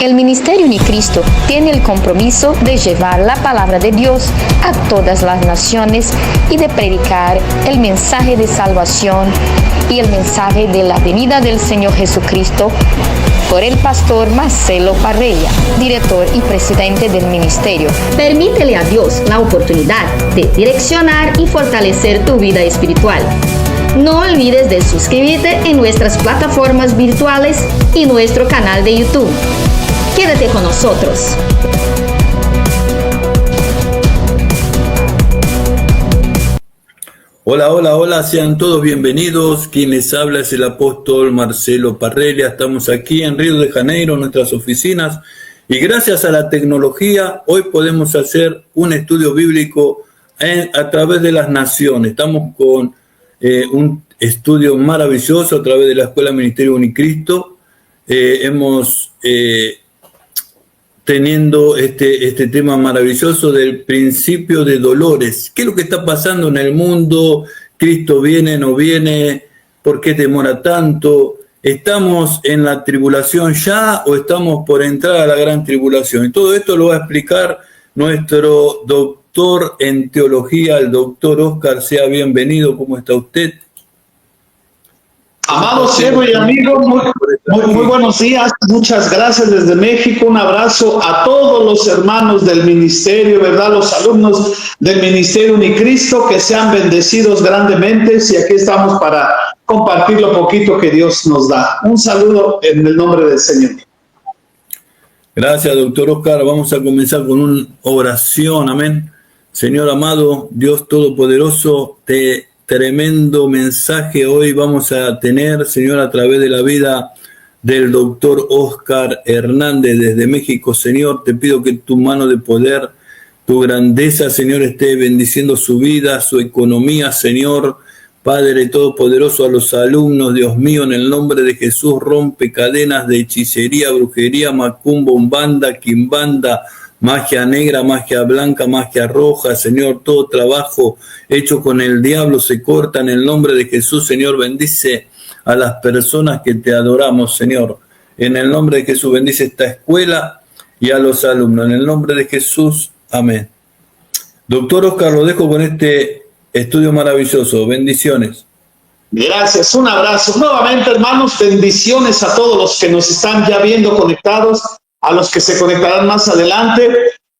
El Ministerio Unicristo tiene el compromiso de llevar la palabra de Dios a todas las naciones y de predicar el mensaje de salvación y el mensaje de la venida del Señor Jesucristo por el pastor Marcelo Parreira, director y presidente del ministerio. Permítele a Dios la oportunidad de direccionar y fortalecer tu vida espiritual. No olvides de suscribirte en nuestras plataformas virtuales y nuestro canal de YouTube. Quédate con nosotros. Hola, hola, hola, sean todos bienvenidos. Quien les habla es el apóstol Marcelo Parreira. Estamos aquí en Río de Janeiro, en nuestras oficinas, y gracias a la tecnología hoy podemos hacer un estudio bíblico a través de las naciones. Estamos con un estudio maravilloso a través de la Escuela Ministerio Unicristo. Hemos teniendo este tema maravilloso del principio de dolores. ¿Qué es lo que está pasando en el mundo? ¿Cristo viene, no viene? ¿Por qué demora tanto? ¿Estamos en la tribulación ya o estamos por entrar a la gran tribulación? Y todo esto lo va a explicar nuestro doctor en teología, el doctor Oscar. Sea bienvenido. ¿Cómo está usted? Amado siervo y amigo, muy buenos días. Muchas gracias desde México. Un abrazo a todos los hermanos del ministerio, ¿verdad? Los alumnos del Ministerio Unicristo, que sean bendecidos grandemente. Y aquí estamos para compartir lo poquito que Dios nos da. Un saludo en el nombre del Señor. Gracias, doctor Oscar. Vamos a comenzar con una oración. Amén. Señor amado, Dios Todopoderoso, tremendo mensaje hoy vamos a tener, Señor, a través de la vida del doctor Oscar Hernández desde México. Señor, te pido que tu mano de poder, tu grandeza, Señor, esté bendiciendo su vida, su economía, Señor. Padre Todopoderoso, a los alumnos, Dios mío, en el nombre de Jesús, rompe cadenas de hechicería, brujería, macumba, umbanda, quimbanda, magia negra, magia blanca, magia roja, Señor, todo trabajo hecho con el diablo se corta en el nombre de Jesús. Señor, bendice a las personas que te adoramos, Señor. En el nombre de Jesús, bendice esta escuela y a los alumnos. En el nombre de Jesús, amén. Doctor Oscar, lo dejo con este estudio maravilloso. Bendiciones. Gracias, un abrazo. Nuevamente, hermanos, bendiciones a todos los que nos están ya viendo conectados, a los que se conectarán más adelante.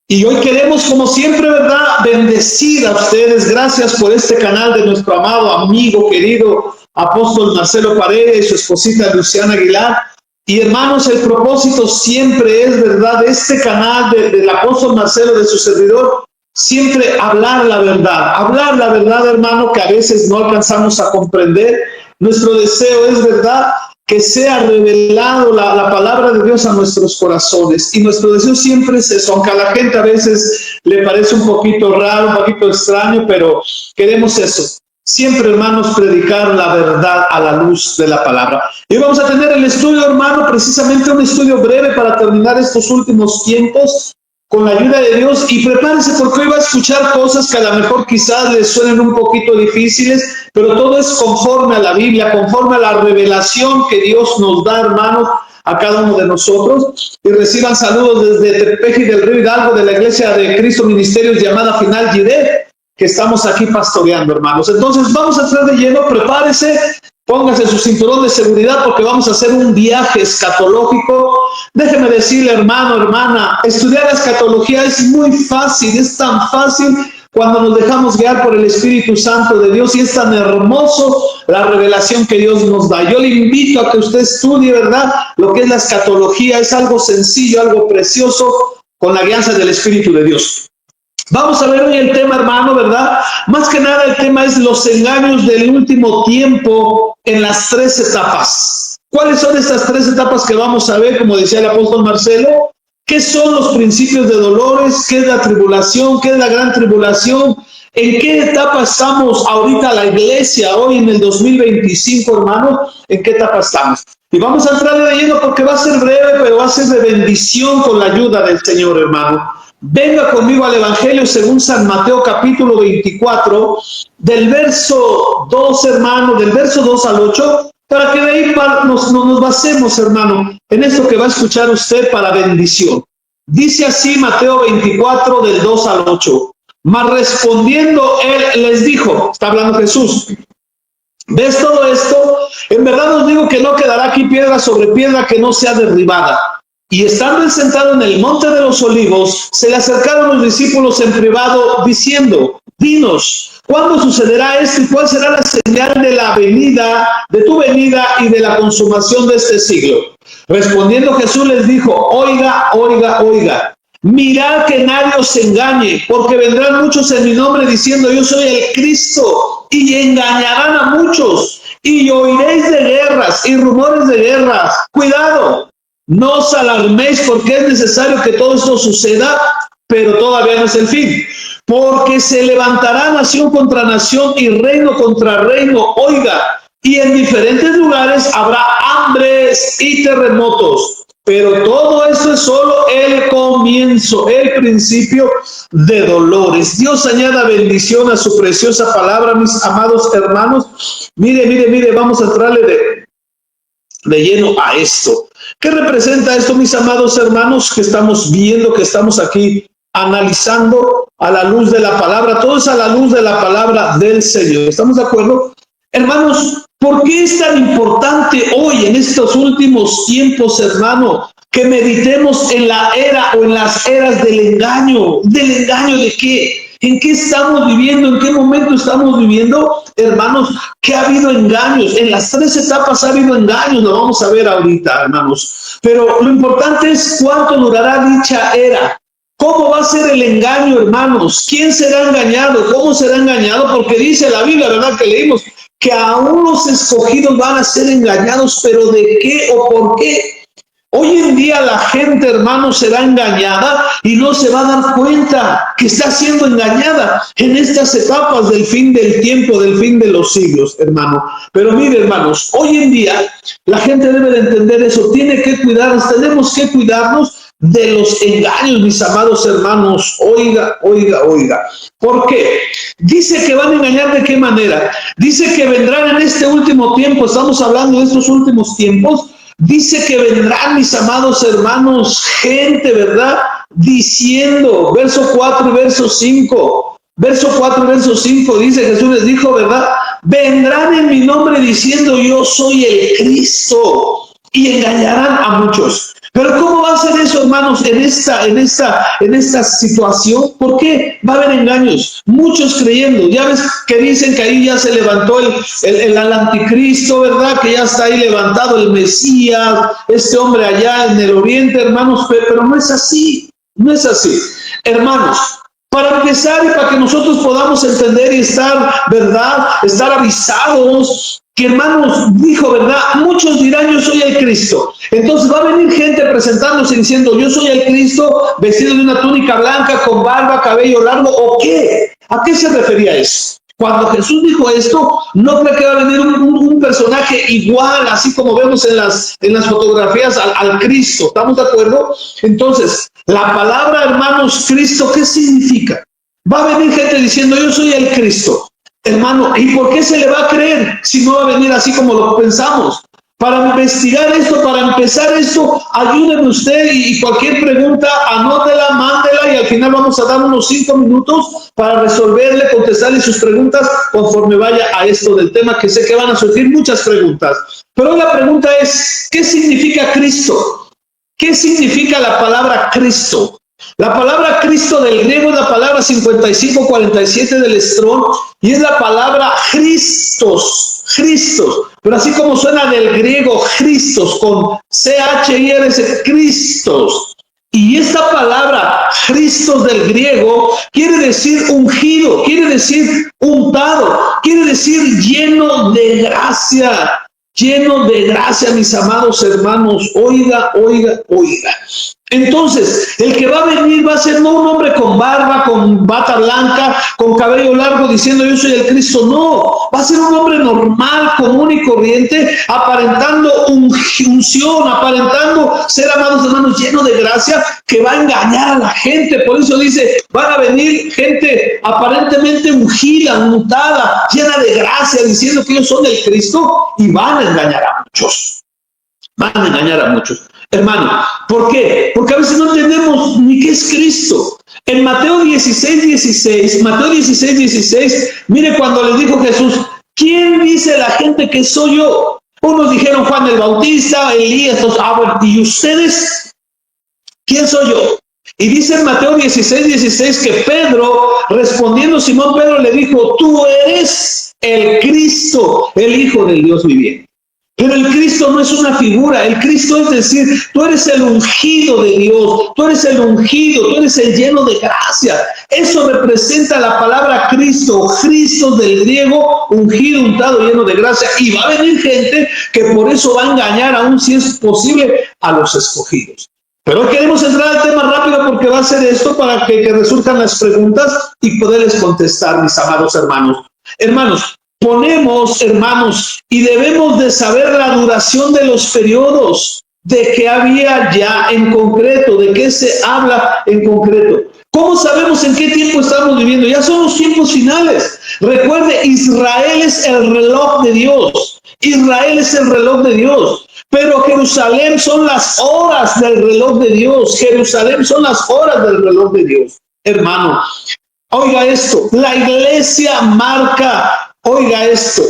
Y hoy queremos, como siempre, ¿verdad?, bendecir a ustedes. Gracias por este canal de nuestro amado amigo, querido apóstol Marcelo Parreira y su esposita Luciana Aguilar. Y hermanos, el propósito siempre es, ¿verdad?, de este canal del apóstol Marcelo, de su servidor, siempre hablar la verdad, hermano, que a veces no alcanzamos a comprender. Nuestro deseo es, ¿verdad?, que sea revelado la palabra de Dios a nuestros corazones. Y nuestro deseo siempre es eso, aunque a la gente a veces le parece un poquito raro, un poquito extraño, pero queremos eso. Siempre, hermanos, predicar la verdad a la luz de la palabra. Y vamos a tener el estudio, hermano, precisamente un estudio breve para terminar estos últimos tiempos, con la ayuda de Dios. Y prepárense, porque hoy va a escuchar cosas que a lo mejor quizás les suenen un poquito difíciles, pero todo es conforme a la Biblia, conforme a la revelación que Dios nos da, hermanos, a cada uno de nosotros. Y reciban saludos desde Tepeji del Río Hidalgo, de la Iglesia de Cristo Ministerios llamada Final Yidé, que estamos aquí pastoreando, hermanos. Entonces vamos a entrar de lleno. Prepárese, póngase su cinturón de seguridad, porque vamos a hacer un viaje escatológico. Déjeme decirle, hermano, hermana, estudiar la escatología es muy fácil, es tan fácil cuando nos dejamos guiar por el Espíritu Santo de Dios, y es tan hermoso la revelación que Dios nos da. Yo le invito a que usted estudie, ¿verdad?, lo que es la escatología. Es algo sencillo, algo precioso, con la guianza del Espíritu de Dios. Vamos a ver hoy el tema, hermano, ¿verdad? Más que nada el tema es los engaños del último tiempo en las 3 etapas. ¿Cuáles son estas 3 etapas que vamos a ver, como decía el apóstol Marcelo? ¿Qué son los principios de dolores? ¿Qué es la tribulación? ¿Qué es la gran tribulación? ¿En qué etapa estamos ahorita la iglesia hoy en el 2025, hermano? ¿En qué etapa estamos? Y vamos a entrar de lleno porque va a ser breve, pero va a ser de bendición con la ayuda del Señor, hermano. Venga conmigo al Evangelio según San Mateo capítulo 24, del verso 2, hermano, del verso 2 al 8, para que de ahí nos basemos, hermano, en esto que va a escuchar usted para bendición. Dice así Mateo 24, del 2 al 8. Mas respondiendo él les dijo, está hablando Jesús, ¿ves todo esto? En verdad os digo que no quedará aquí piedra sobre piedra que no sea derribada. Y estando él sentado en el monte de los olivos, se le acercaron los discípulos en privado, diciendo, dinos, ¿cuándo sucederá esto y cuál será la señal de la venida, de tu venida y de la consumación de este siglo? Respondiendo Jesús les dijo, oiga, oiga, oiga, mirad que nadie os engañe, porque vendrán muchos en mi nombre diciendo, yo soy el Cristo, y engañarán a muchos, y oiréis de guerras y rumores de guerras. Cuidado, no os alarméis, porque es necesario que todo esto suceda, pero todavía no es el fin. Porque se levantará nación contra nación y reino contra reino, oiga, y en diferentes lugares habrá hambres y terremotos. Pero todo esto es solo el comienzo, el principio de dolores. Dios añada bendición a su preciosa palabra, mis amados hermanos. Mire, vamos a entrarle de lleno a esto. ¿Qué representa esto, mis amados hermanos, que estamos viendo, que estamos aquí analizando a la luz de la palabra? Todo es a la luz de la palabra del Señor. ¿Estamos de acuerdo? Hermanos, ¿por qué es tan importante hoy, en estos últimos tiempos, hermano, que meditemos en la era o en las eras del engaño? ¿Del engaño de qué? ¿En qué estamos viviendo? ¿En qué momento estamos viviendo? Hermanos, que ha habido engaños. En las tres etapas ha habido engaños. Lo vamos a ver ahorita, hermanos. Pero lo importante es cuánto durará dicha era. ¿Cómo va a ser el engaño, hermanos? ¿Quién será engañado? ¿Cómo será engañado? Porque dice la Biblia, ¿verdad? Que leímos que aún los escogidos van a ser engañados. ¿Pero de qué o por qué? Hoy en día la gente, hermano, será engañada y no se va a dar cuenta que está siendo engañada en estas etapas del fin del tiempo, del fin de los siglos, hermano. Pero mire, hermanos, hoy en día la gente debe de entender eso, tiene que cuidarnos, tenemos que cuidarnos de los engaños, mis amados hermanos. Oiga, oiga, oiga. ¿Por qué? Dice que van a engañar, ¿de qué manera? Dice que vendrán en este último tiempo, estamos hablando de estos últimos tiempos. Dice que vendrán, mis amados hermanos, gente, ¿verdad? Diciendo, verso 4 y verso 5. Verso 4 y verso 5 dice, Jesús les dijo, ¿verdad? Vendrán en mi nombre diciendo, yo soy el Cristo, y engañarán a muchos. Pero ¿cómo va a ser eso, hermanos, en esta situación? ¿Por qué va a haber engaños? Muchos creyendo. Ya ves que dicen que ahí ya se levantó el anticristo, ¿verdad? Que ya está ahí levantado el Mesías, este hombre allá en el oriente, hermanos. Pero no es así, no es así. Hermanos, para empezar y para que nosotros podamos entender y estar, ¿verdad? Estar avisados, que hermanos, dijo, ¿verdad? Muchos dirán, yo soy el Cristo. Entonces va a venir gente presentándose diciendo, yo soy el Cristo, vestido de una túnica blanca, con barba, cabello largo, ¿o qué? ¿A qué se refería eso? Cuando Jesús dijo esto, no cree que va a venir un personaje igual, así como vemos en las fotografías al Cristo. ¿Estamos de acuerdo? Entonces, la palabra, hermanos, Cristo, ¿qué significa? Va a venir gente diciendo, yo soy el Cristo. Hermano, ¿y por qué se le va a creer si no va a venir así como lo pensamos? Para investigar esto, para empezar esto, ayúdenme usted y cualquier pregunta, anótela, mándela y al final vamos a dar unos 5 minutos para resolverle, contestarle sus preguntas conforme vaya a esto del tema, que sé que van a surgir muchas preguntas. Pero la pregunta es, ¿qué significa Cristo? ¿Qué significa la palabra Cristo? La palabra Cristo del griego es la palabra 5547 del Strong y es la palabra Christos, Christos, pero así como suena del griego Christos con C-H-I-R-S, Christos. Y esta palabra Christos del griego quiere decir ungido, quiere decir untado, quiere decir lleno de gracia. Lleno de gracia, mis amados hermanos. Oiga, oiga, oiga. Entonces, el que va a venir va a ser no un hombre con barba, con bata blanca, con cabello largo, diciendo yo soy el Cristo. No, va a ser un hombre normal, común y corriente, aparentando unción, aparentando ser, amados hermanos, lleno de gracia, que va a engañar a la gente. Por eso dice, van a venir gente aparentemente ungida, untada, llena de gracia, diciendo que ellos son el Cristo, y van a engañar a muchos. Van a engañar a muchos. Hermano, ¿por qué? Porque a veces no entendemos ni qué es Cristo. En Mateo 16:16, mire cuando les dijo Jesús, ¿quién dice la gente que soy yo? Unos dijeron Juan el Bautista, Elías, bueno, ¿y ustedes? ¿Quién soy yo? Y dice en Mateo 16:16 que Pedro, respondiendo Simón Pedro, le dijo, tú eres el Cristo, el Hijo del Dios viviente. Pero el Cristo no es una figura, el Cristo es decir, tú eres el ungido de Dios, tú eres el ungido, tú eres el lleno de gracia. Eso representa la palabra Cristo, Cristo del griego, ungido, untado, lleno de gracia. Y va a venir gente que por eso va a engañar, aún si es posible, a los escogidos. Pero hoy queremos entrar al tema rápido porque va a ser esto para que resurjan las preguntas y poderles contestar, mis amados hermanos. Hermanos, ponemos, hermanos, y debemos de saber la duración de los periodos, de qué había ya en concreto, de qué se habla en concreto. ¿Cómo sabemos en qué tiempo estamos viviendo? Ya son los tiempos finales. Recuerde, Israel es el reloj de Dios. Israel es el reloj de Dios. Pero Jerusalén son las horas del reloj de Dios. Jerusalén son las horas del reloj de Dios. Hermano, oiga esto, la iglesia marca... Oiga esto,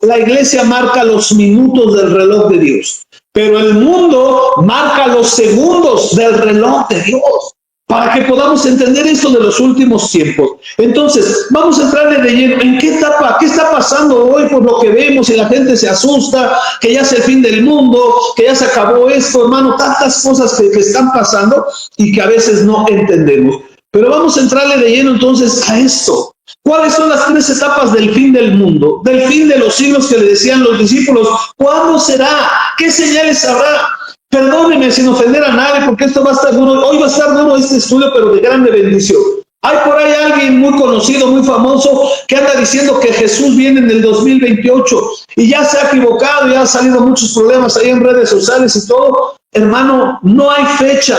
la iglesia marca los minutos del reloj de Dios, pero el mundo marca los segundos del reloj de Dios, para que podamos entender esto de los últimos tiempos. Entonces, vamos a entrarle de lleno, ¿en qué etapa? ¿Qué está pasando hoy por lo que vemos y la gente se asusta, que ya es el fin del mundo, que ya se acabó esto, hermano, tantas cosas que están pasando y que a veces no entendemos? Pero vamos a entrarle de lleno entonces a esto. ¿Cuáles son las 3 etapas del fin del mundo? Del fin de los siglos que le decían los discípulos. ¿Cuándo será? ¿Qué señales habrá? Perdóneme sin ofender a nadie, porque esto va a estar duro. Hoy va a estar duro este estudio, pero de grande bendición. Hay por ahí alguien muy conocido, muy famoso, que anda diciendo que Jesús viene en el 2028 y ya se ha equivocado, ya han salido muchos problemas ahí en redes sociales y todo. Hermano, no hay fecha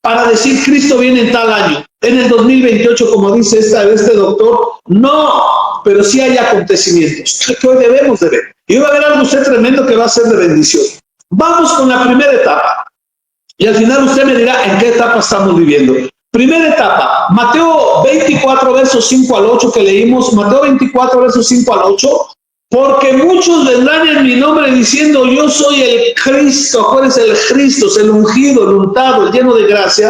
para decir Cristo viene en tal año, en el 2028, como dice este doctor. No, pero sí hay acontecimientos que hoy debemos de ver. Y va a haber algo usted tremendo que va a ser de bendición. Vamos con la primera etapa. Y al final usted me dirá en qué etapa estamos viviendo. Primera etapa, Mateo 24, versos 5 al 8 que leímos. Mateo 24, versos 5 al 8. Porque muchos vendrán en mi nombre diciendo yo soy el Cristo. ¿Cuál es el Cristo? Es el ungido, el untado, el lleno de gracia.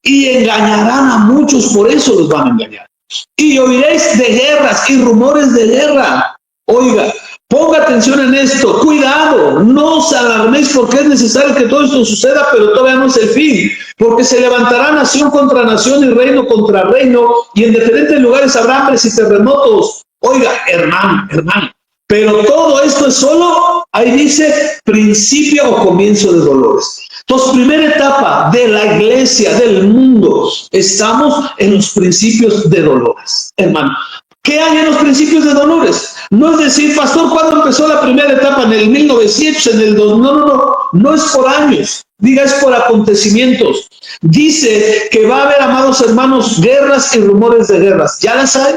Y engañarán a muchos, por eso los van a engañar. Y oiréis de guerras y rumores de guerra. Oiga, ponga atención en esto. Cuidado, no os alarméis porque es necesario que todo esto suceda, pero todavía no es el fin. Porque se levantará nación contra nación y reino contra reino. Y en diferentes lugares habrá hambres y terremotos. Oiga, hermano. Pero todo esto es solo, ahí dice, principio o comienzo de dolores. Entonces, primera etapa de la iglesia, del mundo, estamos en los principios de dolores, hermano. ¿Qué hay en los principios de dolores? No es decir, pastor, ¿cuándo empezó la primera etapa? ¿En el 1900? ¿En el 2000? No es por años. Diga, es por acontecimientos. Dice que va a haber, amados hermanos, guerras y rumores de guerras. ¿Ya las hay?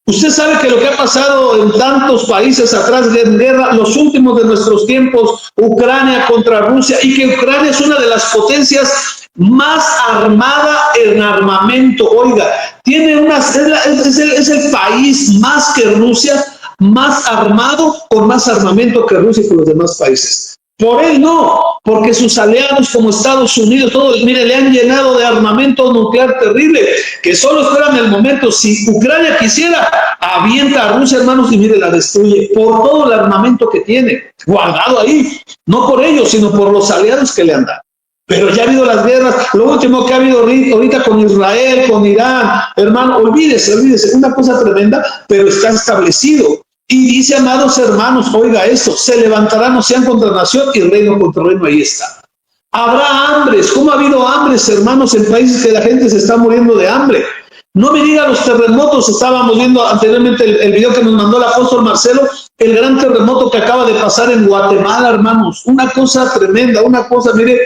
Usted sabe que lo que ha pasado en tantos países atrás de guerra, los últimos de nuestros tiempos, Ucrania contra Rusia, y que Ucrania es una de las potencias más armada en armamento. Oiga, es el país más que Rusia, más armado, con más armamento que Rusia y con los demás países. Por él no, porque sus aliados como Estados Unidos, todos, mire, le han llenado de armamento nuclear terrible, que solo esperan el momento. Si Ucrania quisiera, avienta a Rusia, hermanos, y mire, la destruye por todo el armamento que tiene, guardado ahí, no por ellos, sino por los aliados que le han dado. Pero ya ha habido las guerras, lo último que ha habido ahorita con Israel, con Irán, hermano, olvídese, una cosa tremenda, pero está establecido. Y dice, amados hermanos, oiga esto, se levantarán nación contra nación y reino contra reino, ahí está. Habrá hambres. ¿Cómo ha habido hambres, hermanos, en países que la gente se está muriendo de hambre? No me diga los terremotos. Estábamos viendo anteriormente el video que nos mandó el apóstol Marcelo, el gran terremoto que acaba de pasar en Guatemala, hermanos. Una cosa tremenda, una cosa, mire,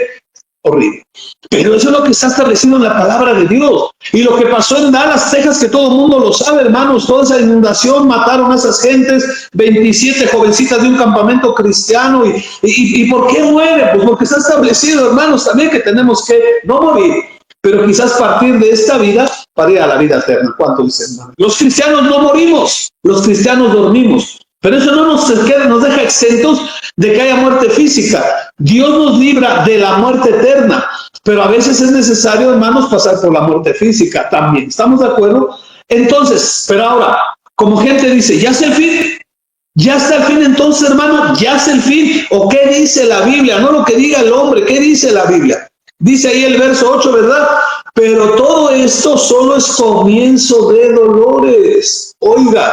horrible. Pero eso es lo que está establecido en la palabra de Dios. Y lo que pasó en Dallas, Texas, que todo el mundo lo sabe, hermanos, toda esa inundación, mataron a esas gentes, 27 jovencitas de un campamento cristiano. ¿Y por qué mueren? Pues porque está establecido, hermanos, también que tenemos que no morir, pero quizás partir de esta vida para ir a la vida eterna. ¿Cuánto dicen, hermano? Los cristianos no morimos, los cristianos dormimos. Pero eso no nos deja exentos de que haya muerte física. Dios nos libra de la muerte eterna, pero a veces es necesario, hermanos, pasar por la muerte física también. ¿Estamos de acuerdo? Entonces, pero ahora, como gente dice, ¿ya es el fin? ¿Ya está el fin entonces, hermano? ¿Ya es el fin? ¿O qué dice la Biblia? No lo que diga el hombre, ¿qué dice la Biblia? Dice ahí el verso 8, ¿verdad? Pero todo esto solo es comienzo de dolores. Oiga,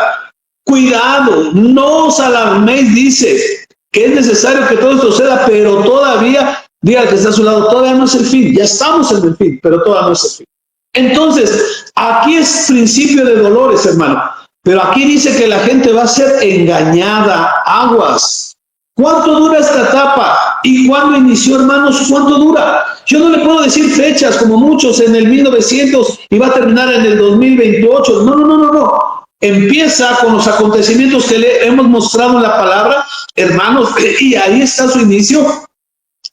cuidado, no os alarméis, dice que es necesario que todo esto suceda, pero todavía, diga al que está a su lado, todavía no es el fin. Ya estamos en el fin, pero todavía no es el fin. Entonces, aquí es principio de dolores, hermano. Pero aquí dice que la gente va a ser engañada. Aguas. ¿Cuánto dura esta etapa? ¿Y cuándo inició, hermanos? ¿Cuánto dura? Yo no le puedo decir fechas como muchos en el 1900 y va a terminar en el 2028. No. Empieza con los acontecimientos que le hemos mostrado en la palabra, hermanos, y ahí está su inicio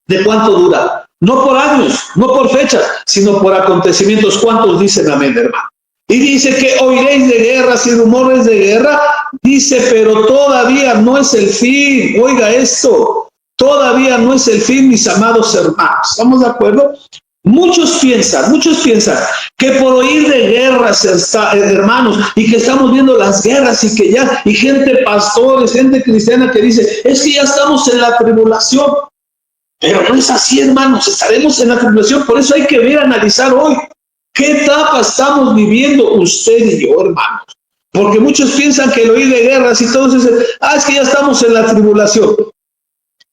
de cuánto dura. No por años, no por fechas, sino por acontecimientos. ¿Cuántos dicen amén, hermano? Y dice que oiréis de guerras y rumores de guerra. Dice, pero todavía no es el fin. Oiga esto, todavía no es el fin, mis amados hermanos. ¿Estamos de acuerdo? Muchos piensan que por oír de guerras, hermanos, y que estamos viendo las guerras y que ya, y gente pastores, gente cristiana que dice, es que ya estamos en la tribulación. Pero no es así, hermanos, estaremos en la tribulación. Por eso hay que ver, analizar hoy qué etapa estamos viviendo usted y yo, hermanos. Porque muchos piensan que el oír de guerras y todos dicen, es que ya estamos en la tribulación.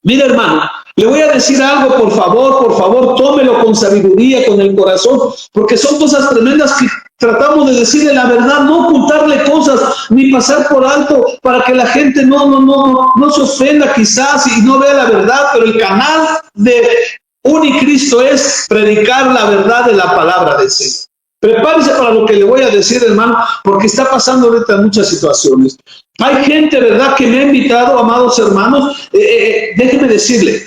Mira, hermano, le voy a decir algo, por favor, tómelo con sabiduría, con el corazón, porque son cosas tremendas que tratamos de decirle la verdad, no ocultarle cosas, ni pasar por alto para que la gente no se ofenda quizás y no vea la verdad, pero el canal de Unicristo es predicar la verdad de la palabra de Señor. Prepárese para lo que le voy a decir, hermano, porque está pasando ahorita muchas situaciones. Hay gente, ¿verdad?, que me ha invitado, amados hermanos, déjeme decirle,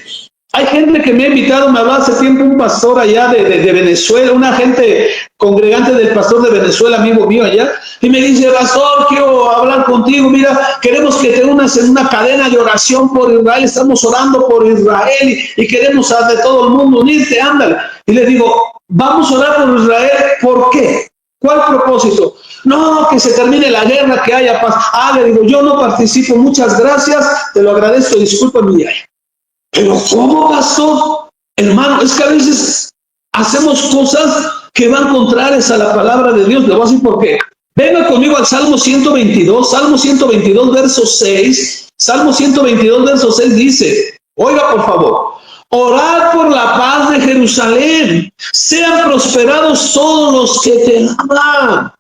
hay gente que me ha invitado, me hablaba hace tiempo un pastor allá de Venezuela, una gente congregante del pastor de Venezuela, amigo mío allá, y me dice, pastor, quiero hablar contigo, mira, queremos que te unas en una cadena de oración por Israel, estamos orando por Israel y queremos de todo el mundo unirte, ándale. Y le digo, vamos a orar por Israel, ¿por qué? ¿Cuál propósito? No, que se termine la guerra, que haya paz. Le digo, yo no participo, muchas gracias, te lo agradezco, discúlpame. Pero ¿cómo, pastor? Hermano, es que a veces hacemos cosas que van contrarias a la palabra de Dios. Le voy a decir por qué. Venga conmigo al Salmo 122, verso 6. Salmo 122, verso 6 dice, oiga por favor, orad por la paz de Jerusalén, sean prosperados todos los que te aman.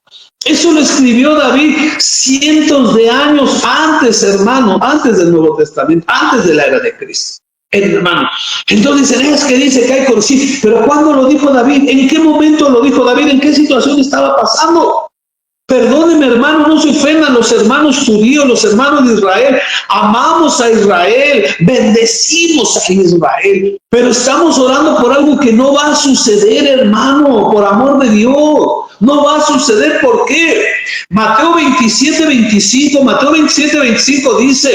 Eso lo escribió David cientos de años antes, hermano, antes del Nuevo Testamento, antes de la era de Cristo. Hermano, entonces dicen, es que dice que hay corrección, pero ¿cuándo lo dijo David? ¿En qué momento lo dijo David? ¿En qué situación estaba pasando? Perdóneme, hermano, no se ofendan los hermanos judíos, los hermanos de Israel. Amamos a Israel, bendecimos a Israel, pero estamos orando por algo que no va a suceder, hermano, por amor de Dios. No va a suceder, ¿por qué? Mateo 27, 25 dice,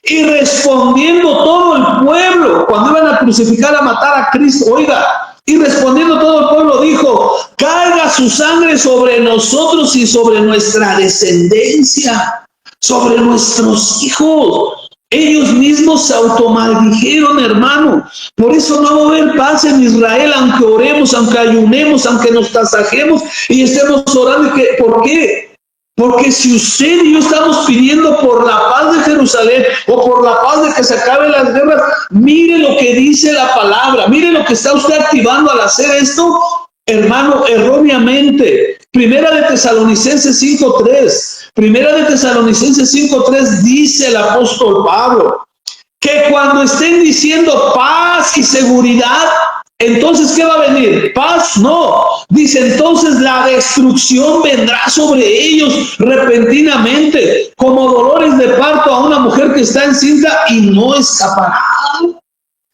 y respondiendo todo el pueblo, cuando iban a crucificar, a matar a Cristo, oiga, y respondiendo todo el pueblo dijo, caiga su sangre sobre nosotros y sobre nuestra descendencia, sobre nuestros hijos. Ellos mismos se automaldijeron, hermano. Por eso no va a haber paz en Israel, aunque oremos, aunque ayunemos, aunque nos tasajemos y estemos orando. ¿Por qué? Porque si usted y yo estamos pidiendo por la paz de Jerusalén o por la paz de que se acaben las guerras, mire lo que dice la palabra, mire lo que está usted activando al hacer esto, hermano, erróneamente. Primera de Tesalonicenses 5:3. Primera de Tesalonicenses 5:3 dice el apóstol Pablo que cuando estén diciendo paz y seguridad, entonces, ¿qué va a venir? ¿Paz? No. Dice, entonces la destrucción vendrá sobre ellos repentinamente, como dolores de parto a una mujer que está encinta y no escapará.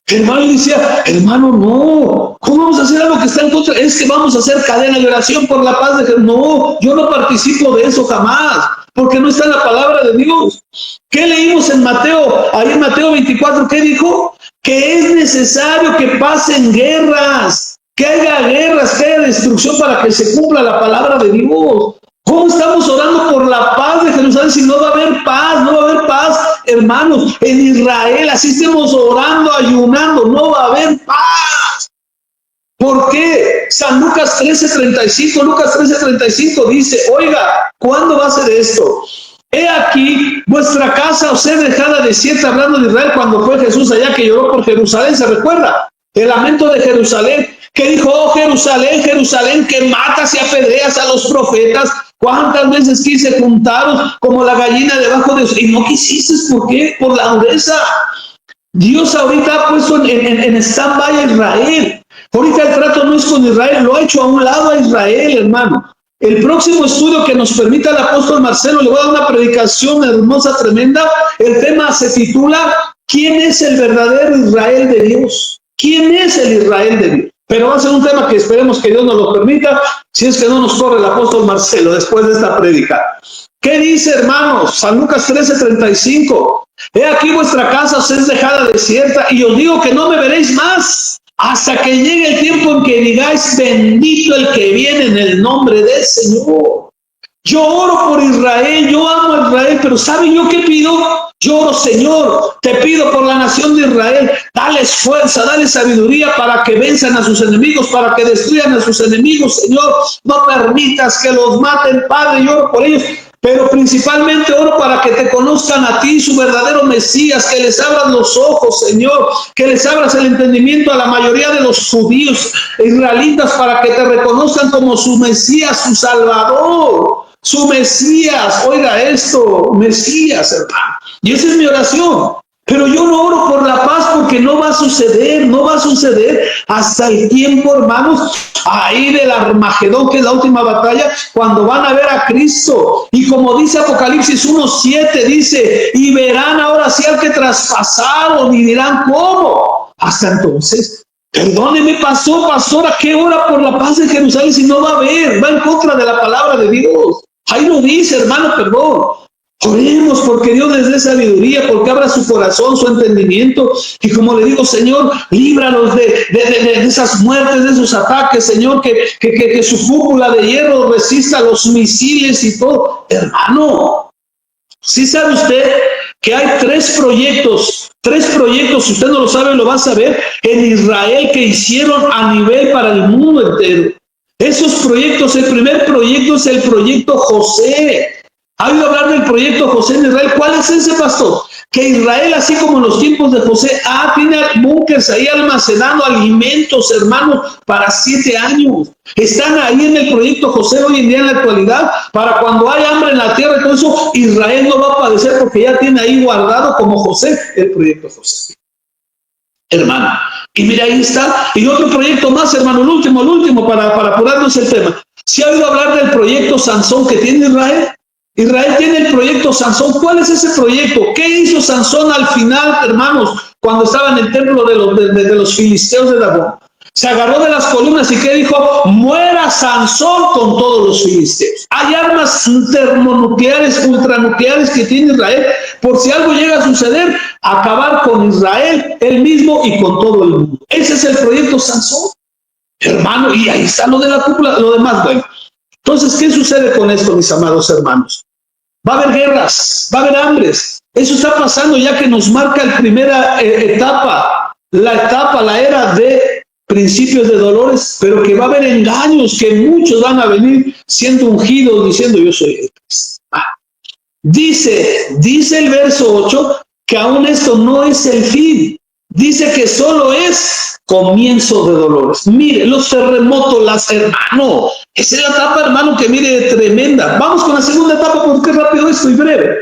Hermano decía, hermano, no. ¿Cómo vamos a hacer algo que está en contra? Es que vamos a hacer cadena de oración por la paz de Jesús. No, yo no participo de eso jamás, porque no está en la palabra de Dios. ¿Qué leímos en Mateo? Ahí en Mateo 24, ¿qué dijo? Que es necesario que pasen guerras, que haya guerras, que haya destrucción para que se cumpla la palabra de Dios. ¿Cómo estamos orando por la paz de Jerusalén si no va a haber paz? No va a haber paz, hermanos. En Israel, así estemos orando, ayunando, no va a haber paz. ¿Por qué? San Lucas 13:35 dice, oiga, ¿cuándo va a ser esto? He aquí, vuestra casa os he dejada desierta, hablando de Israel cuando fue Jesús allá que lloró por Jerusalén, ¿se recuerda? El lamento de Jerusalén, que dijo, oh Jerusalén, Jerusalén, que matas y apedreas a los profetas, ¿cuántas veces quise juntaros como la gallina debajo de... Y no quisiste, ¿por qué? Por la dureza. Dios ahorita ha puesto en stand-by a Israel. Ahorita el trato no es con Israel, lo ha hecho a un lado a Israel, hermano. El próximo estudio que nos permita el apóstol Marcelo, le voy a dar una predicación hermosa, tremenda. El tema se titula, ¿quién es el verdadero Israel de Dios? ¿Quién es el Israel de Dios? Pero va a ser un tema que esperemos que Dios nos lo permita, si es que no nos corre el apóstol Marcelo después de esta prédica. ¿Qué dice, hermanos? San Lucas 13:35. He aquí vuestra casa os es dejada desierta y os digo que no me veréis más hasta que llegue el tiempo en que digáis bendito el que viene en el nombre del Señor. Yo oro por Israel, yo amo a Israel, pero ¿saben yo qué pido? Yo oro, Señor, te pido por la nación de Israel, dales fuerza, dales sabiduría para que venzan a sus enemigos, para que destruyan a sus enemigos, Señor. No permitas que los maten, Padre, yo oro por ellos. Pero principalmente oro para que te conozcan a ti, su verdadero Mesías, que les abras los ojos, Señor, que les abras el entendimiento a la mayoría de los judíos israelitas para que te reconozcan como su Mesías, su Salvador, su Mesías. Oiga esto, Mesías, hermano. Y esa es mi oración. Pero yo no oro por la paz porque no va a suceder hasta el tiempo, hermanos, ahí del Armagedón, que es la última batalla, cuando van a ver a Cristo. Y como dice Apocalipsis 1:7, dice, y verán ahora sí al que traspasaron y dirán, ¿cómo? Hasta entonces, perdóneme, pastora, ¿qué ora por la paz de Jerusalén si no va a haber? Va en contra de la palabra de Dios. Ahí lo dice, hermano, perdón. Oremos porque Dios les dé sabiduría, porque abra su corazón, su entendimiento, y como le digo, Señor, líbralos de esas muertes, de esos ataques, Señor, que su cúpula de hierro resista los misiles y todo. Hermano, ¿sí sabe usted que hay tres proyectos, si usted no lo sabe, lo va a saber, en Israel que hicieron a nivel para el mundo entero? Esos proyectos, el primer proyecto es el proyecto José. ¿Ha oído hablar del proyecto José en Israel? ¿Cuál es ese, pastor? Que Israel, así como en los tiempos de José, tiene búnkers ahí almacenando alimentos, hermanos, para 7 años. Están ahí en el proyecto José hoy en día en la actualidad, para cuando hay hambre en la tierra y todo eso, Israel no va a padecer porque ya tiene ahí guardado como José el proyecto José. Hermano, y mira, ahí está. Y otro proyecto más, hermano, el último, para apurarnos el tema. ¿Sí ha oído hablar del proyecto Sansón que tiene Israel? Israel tiene el proyecto Sansón. ¿Cuál es ese proyecto? ¿Qué hizo Sansón al final, hermanos, cuando estaba en el templo de los filisteos de Dagón? Se agarró de las columnas y ¿qué dijo? Muera Sansón con todos los filisteos. Hay armas termonucleares, ultranucleares que tiene Israel, por si algo llega a suceder, acabar con Israel, él mismo y con todo el mundo. Ese es el proyecto Sansón, hermano, y ahí está lo de la cúpula, lo demás, bueno. Entonces, ¿qué sucede con esto, mis amados hermanos? Va a haber guerras, va a haber hambres. Eso está pasando ya que nos marca la primera etapa, la era de principios de dolores, pero que va a haber engaños, que muchos van a venir siendo ungidos diciendo yo soy el Cristo. Dice el verso 8 que aún esto no es el fin. Dice que solo es comienzo de dolores. Mire, los terremotos, hermano, esa es la etapa, hermano, que mire, tremenda. Vamos con la segunda etapa porque es rápido esto y breve.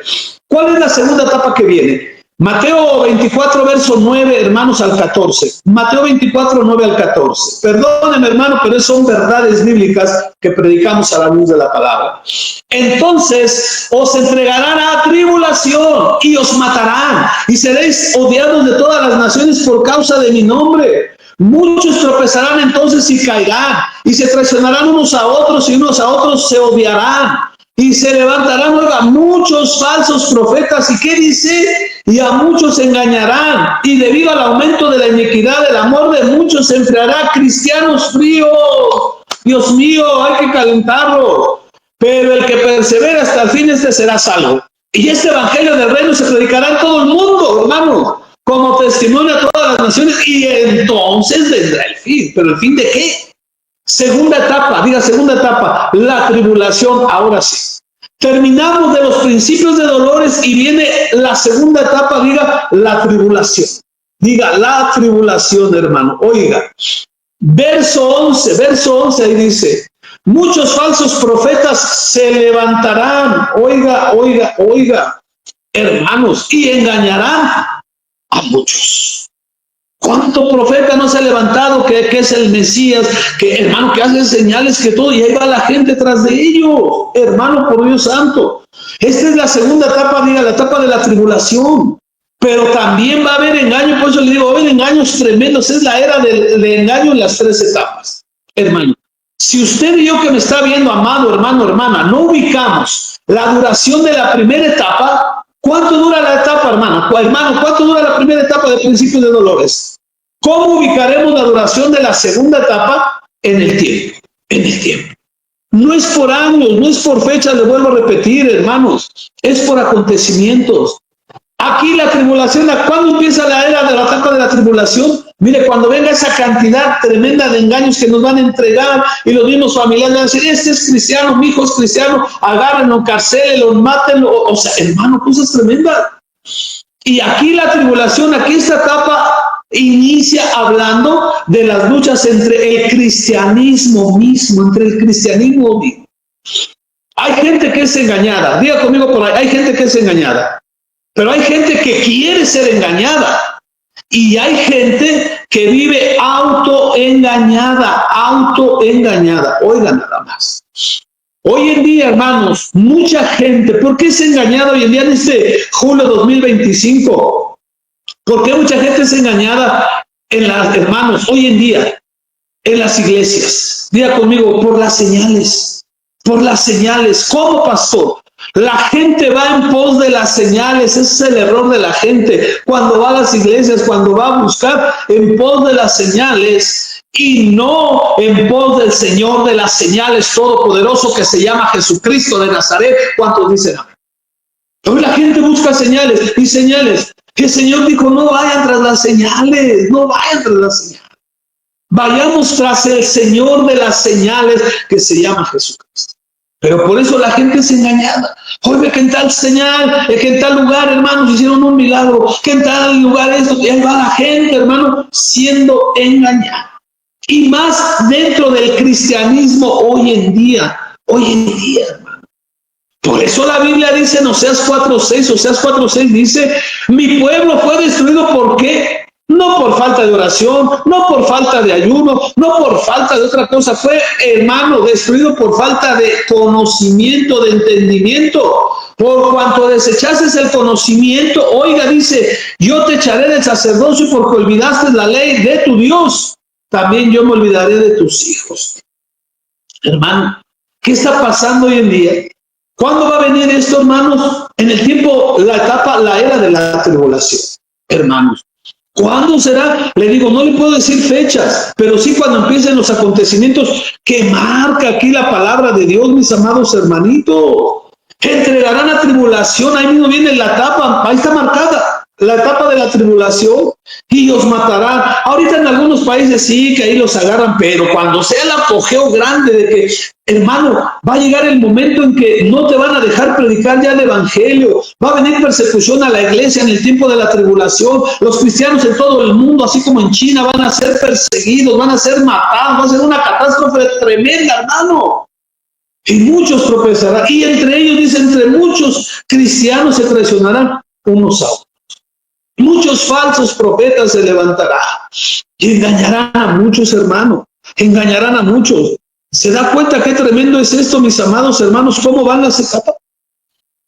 ¿Cuál es la segunda etapa que viene? Mateo 24, verso 9, hermanos, al 14. Mateo 24, 9 al 14. Perdónenme, hermano, pero son verdades bíblicas que predicamos a la luz de la palabra. Entonces os entregarán a tribulación y os matarán, y seréis odiados de todas las naciones por causa de mi nombre. Muchos tropezarán entonces y caerán, y se traicionarán unos a otros, y unos a otros se odiarán. Y se levantarán muchos falsos profetas. ¿Y qué dice? Y a muchos engañarán. Y debido al aumento de la iniquidad, el amor de muchos se enfriará. Cristianos fríos. Dios mío, hay que calentarlo. Pero el que persevera hasta el fin, este será salvo. Y este evangelio del reino se predicará en todo el mundo, hermano, como testimonio a todas las naciones. Y entonces vendrá el fin. ¿Pero el fin de qué? Segunda etapa, diga segunda etapa, la tribulación. Ahora sí, terminamos de los principios de dolores y viene la segunda etapa, diga la tribulación. Diga la tribulación, hermano. Oiga, verso 11 ahí dice, muchos falsos profetas se levantarán, oiga, hermanos, y engañarán a muchos. ¿Cuánto profeta no se ha levantado que es el Mesías, que hermano, que hace señales, que todo, y ahí va la gente tras de ello, hermano, por Dios santo? Esta es la segunda etapa, diga, la etapa de la tribulación. Pero también va a haber engaño, por eso le digo, va a haber engaños tremendos. Es la era de engaño en las tres etapas, hermano. Si usted y yo que me está viendo, amado hermano, hermana, no ubicamos la duración de la primera etapa, ¿cuánto dura la etapa, hermano? Hermano, ¿cuánto dura la primera etapa de principios de dolores? ¿Cómo ubicaremos la duración de la segunda etapa? En el tiempo, No es por años, no es por fechas, le vuelvo a repetir, hermanos, es por acontecimientos. Aquí la tribulación, ¿cuándo empieza la era de la etapa de la tribulación? Mire, cuando venga esa cantidad tremenda de engaños que nos van a entregar y los mismos familiares van a decir, este es cristiano, mi hijo es cristiano, agárrenlo, encarcélenlo, mátenlo, o sea, hermano, cosas tremendas. Y aquí la tribulación, aquí esta etapa inicia hablando de las luchas entre el cristianismo mismo, Hay gente que es engañada, diga conmigo por ahí, hay gente que es engañada, pero hay gente que quiere ser engañada. Y hay gente que vive autoengañada. Oigan nada más. Hoy en día, hermanos, mucha gente, ¿por qué es engañada hoy en día en este julio 2025? ¿Por qué mucha gente es engañada hermanos, hoy en día, en las iglesias? Diga conmigo, por las señales. ¿Cómo, pastor? La gente va en pos de las señales. Ese es el error de la gente cuando va a las iglesias, cuando va a buscar en pos de las señales y no en pos del Señor de las señales todopoderoso que se llama Jesucristo de Nazaret. ¿Cuántos dicen amén? Hoy la gente busca señales y señales. El Señor dijo, no vayan tras las señales, vayamos tras el Señor de las señales que se llama Jesucristo. Pero por eso la gente es engañada. Oye, que en tal señal, que en tal lugar, hermanos, hicieron un milagro, que en tal lugar esto, y ahí va la gente, hermano, siendo engañada. Y más dentro del cristianismo hoy en día, hermano. Por eso la Biblia dice en Oseas 4:6 dice, mi pueblo fue destruido, ¿por qué? No por falta de oración, no por falta de ayuno, no por falta de otra cosa. Fue, hermano, destruido por falta de conocimiento, de entendimiento. Por cuanto desechases el conocimiento, oiga, dice, yo te echaré del sacerdocio porque olvidaste la ley de tu Dios. También yo me olvidaré de tus hijos. Hermano, ¿qué está pasando hoy en día? ¿Cuándo va a venir esto, hermanos? En el tiempo, la etapa, la era de la tribulación, hermanos. ¿Cuándo será? Le digo, no le puedo decir fechas, pero sí cuando empiecen los acontecimientos que marca aquí la palabra de Dios, mis amados hermanitos. Entregarán a tribulación, ahí mismo viene la etapa, ahí está marcada. la etapa de la tribulación, y los matarán. Ahorita en algunos países sí, que ahí los agarran, pero cuando sea el apogeo grande de que, hermano, va a llegar el momento en que no te van a dejar predicar ya el evangelio, va a venir persecución a la iglesia en el tiempo de la tribulación, los cristianos en todo el mundo, así como en China, van a ser perseguidos, van a ser matados, va a ser una catástrofe tremenda, hermano. Y muchos tropezarán, y entre ellos, dice, entre muchos cristianos se traicionarán unos a otros. Muchos falsos profetas se levantarán y engañarán a muchos, hermanos. Engañarán a muchos. ¿Se da cuenta qué tremendo es esto, mis amados hermanos? ¿Cómo van las etapas?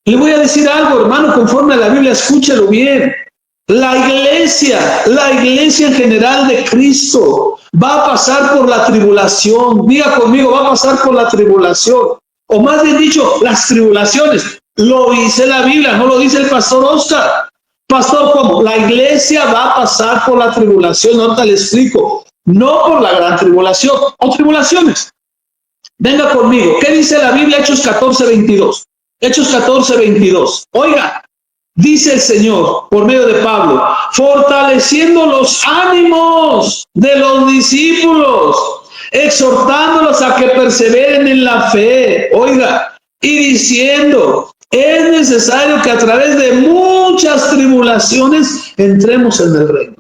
Le voy a decir algo, hermano, conforme a la Biblia, escúchelo bien. La iglesia en general de Cristo va a pasar por la tribulación. Diga conmigo, va a pasar por la tribulación. O más bien dicho, las tribulaciones. Lo dice la Biblia, no lo dice el pastor Oscar. Pastor, ¿cómo? La iglesia va a pasar por la tribulación. Ahorita le explico. No por la gran tribulación, o tribulaciones. Venga conmigo. ¿Qué dice la Biblia? Hechos 14:22. Hechos 14:22. Oiga, dice el Señor por medio de Pablo, fortaleciendo los ánimos de los discípulos, exhortándolos a que perseveren en la fe. Oiga, y diciendo, es necesario que a través de muchas tribulaciones entremos en el reino.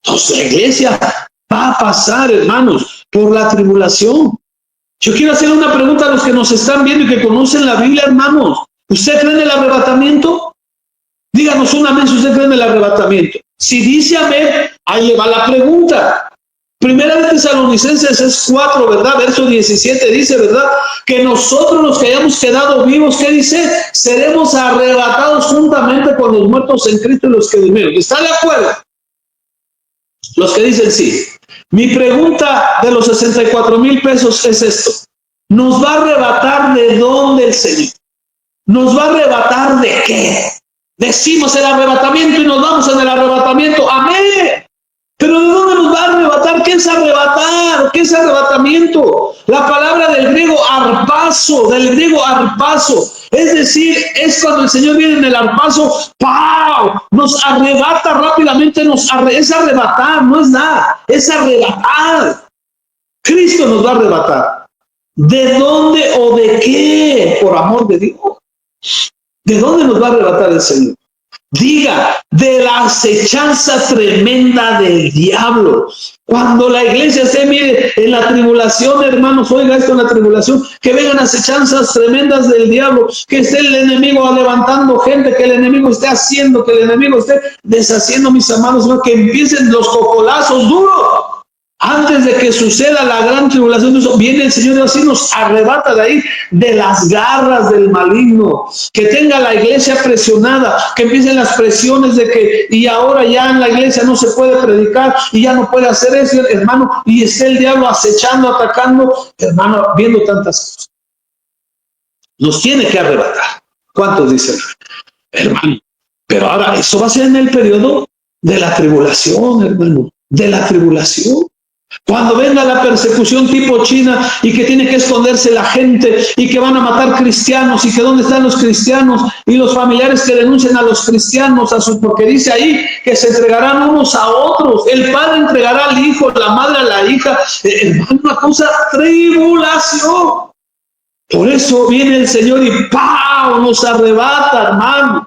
Entonces la iglesia va a pasar, hermanos, por la tribulación. Yo quiero hacer una pregunta a los que nos están viendo y que conocen la Biblia, hermanos. ¿Usted cree en el arrebatamiento? Díganos un amén si usted cree en el arrebatamiento. Si dice amén, ahí le va la pregunta. Primera de Tesalonicenses es 4, ¿verdad? Verso 17 dice, ¿verdad? Que nosotros los que hayamos quedado vivos, ¿qué dice? Seremos arrebatados juntamente con los muertos en Cristo y los que durmieron. ¿Está de acuerdo? Los que dicen sí. Mi pregunta de los 64,000 pesos es esto. ¿Nos va a arrebatar de dónde el Señor? ¿Nos va a arrebatar de qué? Decimos el arrebatamiento y nos vamos en el arrebatamiento. ¡Amén! Pero ¿de dónde nos va a arrebatar? ¿Qué es arrebatar? ¿Qué es arrebatamiento? La palabra del griego arpazo, es decir, es cuando el Señor viene en el arpazo, ¡pau! Nos arrebata rápidamente, es arrebatar, no es nada, es arrebatar. Cristo nos va a arrebatar. ¿De dónde o de qué? Por amor de Dios. ¿De dónde nos va a arrebatar el Señor? Diga, de la acechanza tremenda del diablo. Cuando la iglesia esté, mire, en la tribulación, hermanos, oiga esto, en la tribulación, que vengan acechanzas tremendas del diablo, que esté el enemigo levantando gente, que el enemigo esté haciendo, que el enemigo esté deshaciendo, mis amados, que empiecen los cocolazos duros. Antes de que suceda la gran tribulación, viene el Señor y así nos arrebata de ahí, de las garras del maligno. Que tenga la iglesia presionada, que empiecen las presiones de que, y ahora ya en la iglesia no se puede predicar, y ya no puede hacer eso, hermano, y esté el diablo acechando, atacando, hermano, viendo tantas cosas. Nos tiene que arrebatar. ¿Cuántos dicen? Hermano, pero ahora eso va a ser en el periodo de la tribulación, hermano, de la tribulación. Cuando venga la persecución tipo China y que tiene que esconderse la gente y que van a matar cristianos y que dónde están los cristianos y los familiares que denuncien a los cristianos, porque dice ahí que se entregarán unos a otros, el padre entregará al hijo, la madre a la hija, hermano, una cosa, tribulación. Por eso viene el Señor y ¡pau! Nos arrebata, hermano.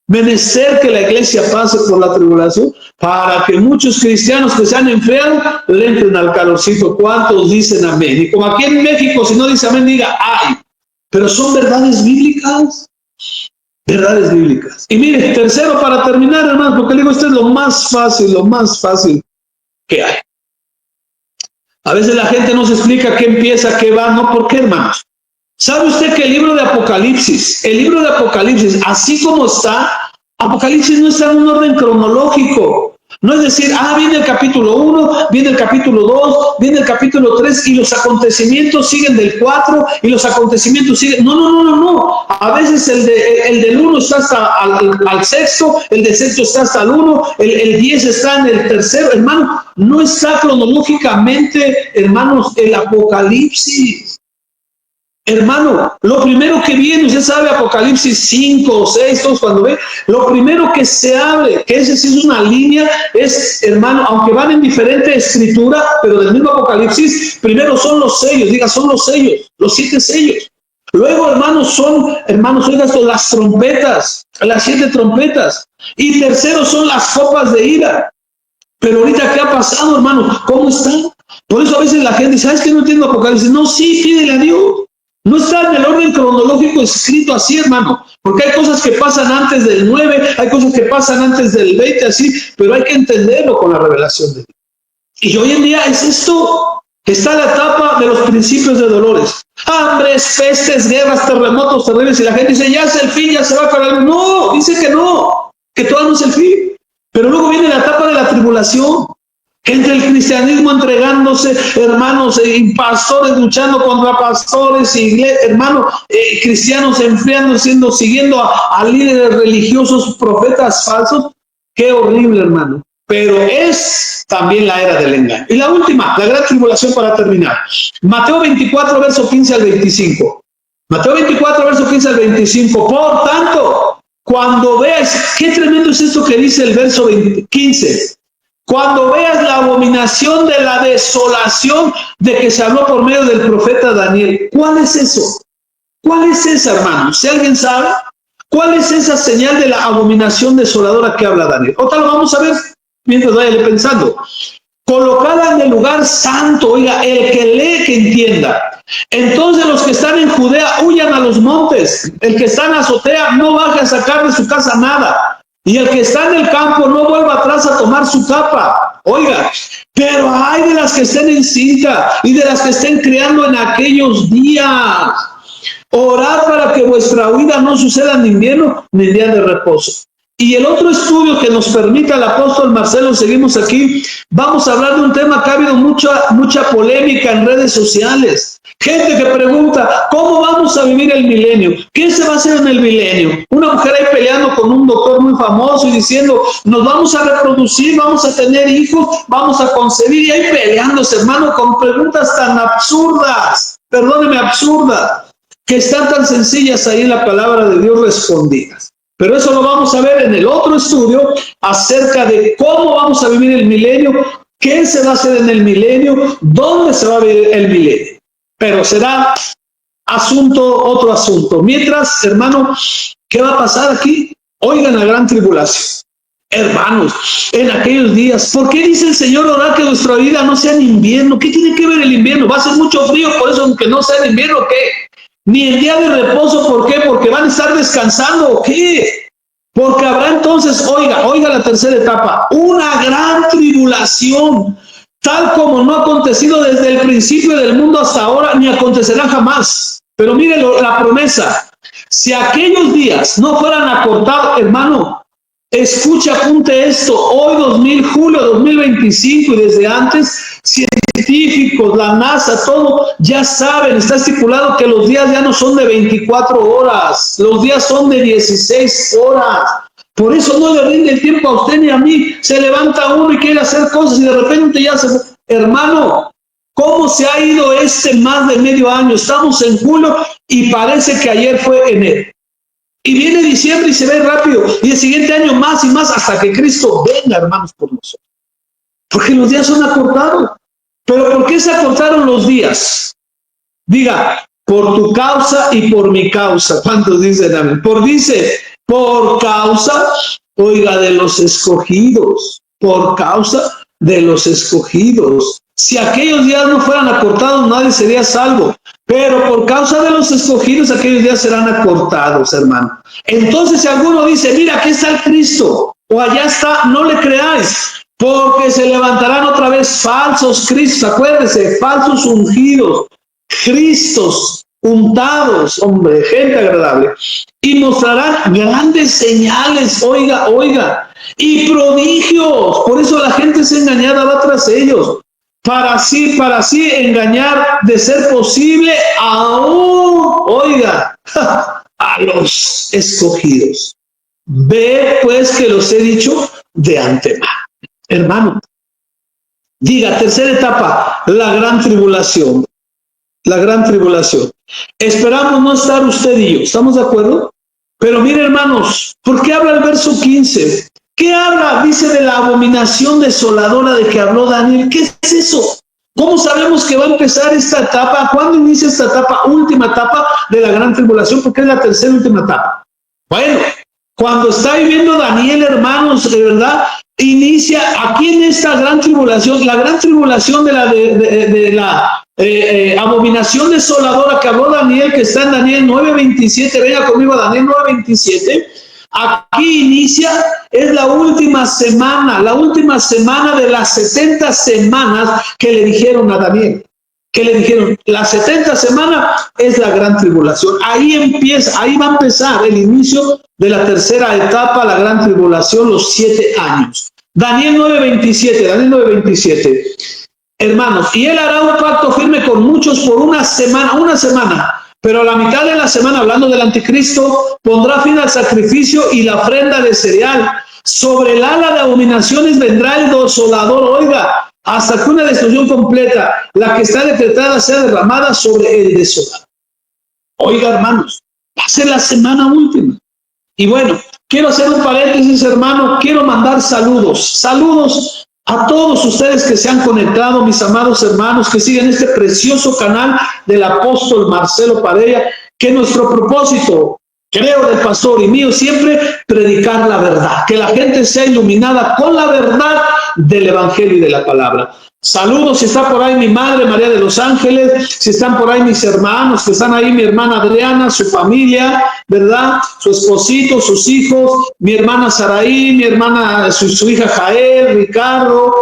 Menester que la iglesia pase por la tribulación para que muchos cristianos que se han enfriado le entren al calorcito. ¿Cuántos dicen amén? Y como aquí en México, si no dice amén, diga ay. Pero son verdades bíblicas. Verdades bíblicas. Y mire, tercero para terminar, hermano, porque le digo, esto es lo más fácil que hay. A veces la gente no se explica qué empieza, qué va, no, ¿por qué, hermanos? ¿Sabe usted que el libro de Apocalipsis, así como está, Apocalipsis no está en un orden cronológico? No es decir, viene el capítulo 1, viene el capítulo 2, viene el capítulo 3 y los acontecimientos siguen del 4 y los acontecimientos siguen... No. A veces el del 1 está hasta al sexto, el del sexto está hasta el 1, el 10 está en el tercero. Hermano, no está cronológicamente, hermanos, el Apocalipsis. Hermano, lo primero que viene, usted sabe, Apocalipsis 5 o 6, todos cuando ven, lo primero que se abre, que ese sí es una línea, es, hermano, aunque van en diferente escritura, pero del mismo Apocalipsis, primero son los sellos, diga, son los sellos, los 7 sellos. Luego, hermanos, oiga esto, las trompetas, las 7 trompetas. Y tercero son las copas de ira. Pero ahorita, ¿qué ha pasado, hermano? ¿Cómo están? Por eso a veces la gente dice, ¿sabes qué no entiendo Apocalipsis? No, sí, pídele a Dios. No está en el orden cronológico escrito así, hermano. Porque hay cosas que pasan antes del 9, hay cosas que pasan antes del 20, así. Pero hay que entenderlo con la revelación de Dios. Y hoy en día es esto. Está la etapa de los principios de dolores. Hambres, pestes, guerras, terremotos terribles. Y la gente dice, ya es el fin, ya se va a acabar. No, dice que no, que todavía no es el fin. Pero luego viene la etapa de la tribulación. Entre el cristianismo entregándose, hermanos, pastores luchando contra pastores, hermanos, cristianos enfriándose, siguiendo a líderes religiosos, profetas falsos. Qué horrible, hermano. Pero es también la era del engaño. Y la última, la gran tribulación para terminar. Mateo 24, verso 15 al 25. Mateo 24, verso 15 al 25. Por tanto, cuando veas, qué tremendo es esto que dice el verso 15. Cuando veas la abominación de la desolación de que se habló por medio del profeta Daniel. ¿Cuál es eso? ¿Cuál es esa, hermano? Si alguien sabe, ¿cuál es esa señal de la abominación desoladora que habla Daniel? Otra lo vamos a ver mientras vaya pensando. Colocada en el lugar santo, oiga, el que lee que entienda. Entonces los que están en Judea huyan a los montes. El que está en azotea no baje a sacar de su casa nada. Y el que está en el campo no vuelva atrás a tomar su capa. Oiga, pero hay de las que estén en cinta y de las que estén criando en aquellos días. Orad para que vuestra huida no suceda en invierno ni en día de reposo. Y el otro estudio que nos permite el apóstol Marcelo, seguimos aquí, vamos a hablar de un tema que ha habido mucha polémica en redes sociales. Gente que pregunta, ¿cómo vamos a vivir el milenio? ¿Qué se va a hacer en el milenio? Una mujer ahí peleando con un doctor muy famoso y diciendo, nos vamos a reproducir, vamos a tener hijos, vamos a concebir, y ahí peleándose, hermano, con preguntas tan absurdas, perdóneme, absurdas, que están tan sencillas ahí en la palabra de Dios respondidas. Pero eso lo vamos a ver en el otro estudio acerca de cómo vamos a vivir el milenio, qué se va a hacer en el milenio, dónde se va a vivir el milenio. Pero será otro asunto. Mientras, hermano, ¿qué va a pasar aquí? Oigan la gran tribulación. Hermanos, en aquellos días, ¿por qué dice el Señor orar que nuestra vida no sea en invierno? ¿Qué tiene que ver el invierno? Va a ser mucho frío, por eso aunque no sea en invierno, ¿qué? Ni el día de reposo, ¿por qué? Porque van a estar descansando, ¿o qué? Porque habrá entonces, oiga la tercera etapa, una gran tribulación, tal como no ha acontecido desde el principio del mundo hasta ahora, ni acontecerá jamás. Pero mire la promesa, si aquellos días no fueran acortados, hermano, escucha, apunte esto, hoy julio 2025 y desde antes, científicos, la NASA, todo, ya saben, está estipulado que los días ya no son de 24 horas, los días son de 16 horas. Por eso no le rinde el tiempo a usted ni a mí. Se levanta uno y quiere hacer cosas y de repente ya se... Hermano, ¿cómo se ha ido más de medio año? Estamos en julio y parece que ayer fue enero. Y viene diciembre y se ve rápido. Y el siguiente año más y más hasta que Cristo venga, hermanos, por nosotros. Porque los días son acortados. ¿Pero por qué se acortaron los días? Diga, por tu causa y por mi causa. ¿Cuántos dicen amén? Por causa, oiga, de los escogidos. Por causa de los escogidos. Si aquellos días no fueran acortados, nadie sería salvo. Pero por causa de los escogidos, aquellos días serán acortados, hermano. Entonces, si alguno dice, mira, aquí está el Cristo, o allá está, no le creáis. Porque se levantarán otra vez falsos cristos, acuérdense, falsos ungidos, cristos untados, hombre, gente agradable, y mostrarán grandes señales, oiga, y prodigios. Por eso la gente es engañada, va tras ellos, para así engañar, de ser posible, aún, oiga, a los escogidos. Ve pues que los he dicho de antemano. Hermano, diga, tercera etapa, la gran tribulación. la gran tribulación. Esperamos no estar usted y yo, ¿estamos de acuerdo? Pero mire, hermanos, ¿por qué habla el verso 15? ¿Qué habla? Dice de la abominación desoladora de que habló Daniel. ¿Qué es eso? ¿Cómo sabemos que va a empezar esta etapa? ¿Cuándo inicia esta etapa? Última etapa de la gran tribulación, porque es la tercera última etapa. Bueno, cuando está viviendo Daniel, hermanos, de verdad, inicia aquí en esta gran tribulación, la gran tribulación de la abominación desoladora que habló Daniel, que está en Daniel 9:27, venga conmigo a Daniel 9:27, aquí inicia, es la última semana de las 70 semanas que le dijeron a Daniel. ¿Qué le dijeron? La 70 semanas es la gran tribulación. Ahí va a empezar el inicio de la tercera etapa, la gran tribulación, los 7 años. Daniel 9:27. Hermanos, y él hará un pacto firme con muchos por una semana, pero a la mitad de la semana, hablando del anticristo, pondrá fin al sacrificio y la ofrenda de cereal. Sobre el ala de abominaciones vendrá el desolador, oiga, hasta que una destrucción completa, la que está decretada, sea derramada sobre el desolador. Oiga, hermanos, va a ser la semana última. Y bueno, quiero hacer un paréntesis, hermano, quiero mandar saludos a todos ustedes que se han conectado, mis amados hermanos, que siguen este precioso canal del apóstol Marcelo Padilla, que nuestro propósito, creo, del pastor y mío, siempre predicar la verdad, que la gente sea iluminada con la verdad del evangelio y de la palabra. Saludos, si está por ahí mi madre María de los Ángeles, si están por ahí mis hermanos, que están ahí mi hermana Adriana, su familia, ¿verdad? Su esposito, sus hijos, mi hermana Saraí, mi hermana, su hija Jael, Ricardo,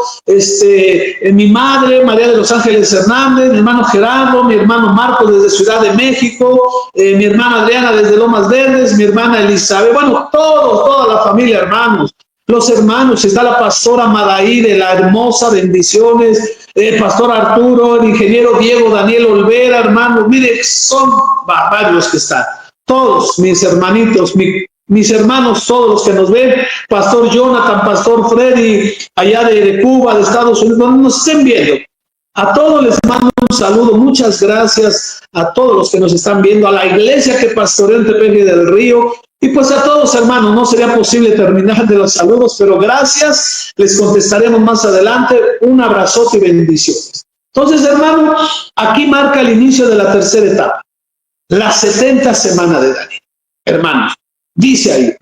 mi madre María de los Ángeles Hernández, mi hermano Gerardo, mi hermano Marco desde Ciudad de México, mi hermana Adriana desde Lomas Verdes, mi hermana Elizabeth, bueno, toda la familia, hermanos. Los hermanos, está la pastora Madaí de La Hermosa, bendiciones, el pastor Arturo, el ingeniero Diego Daniel Olvera, hermanos, mire, son varios que están. Todos mis hermanitos, mis hermanos, todos los que nos ven, pastor Jonathan, pastor Freddy, allá de Cuba, de Estados Unidos, nos estén viendo. A todos les mando un saludo, muchas gracias a todos los que nos están viendo, a la iglesia que pastorea en Tepeji del Río, y pues a todos, hermanos, no sería posible terminar de los saludos, pero gracias, les contestaremos más adelante, un abrazote y bendiciones. Entonces, hermano, aquí marca el inicio de la tercera etapa, la 70 semana de Daniel. Hermanos, dice ahí,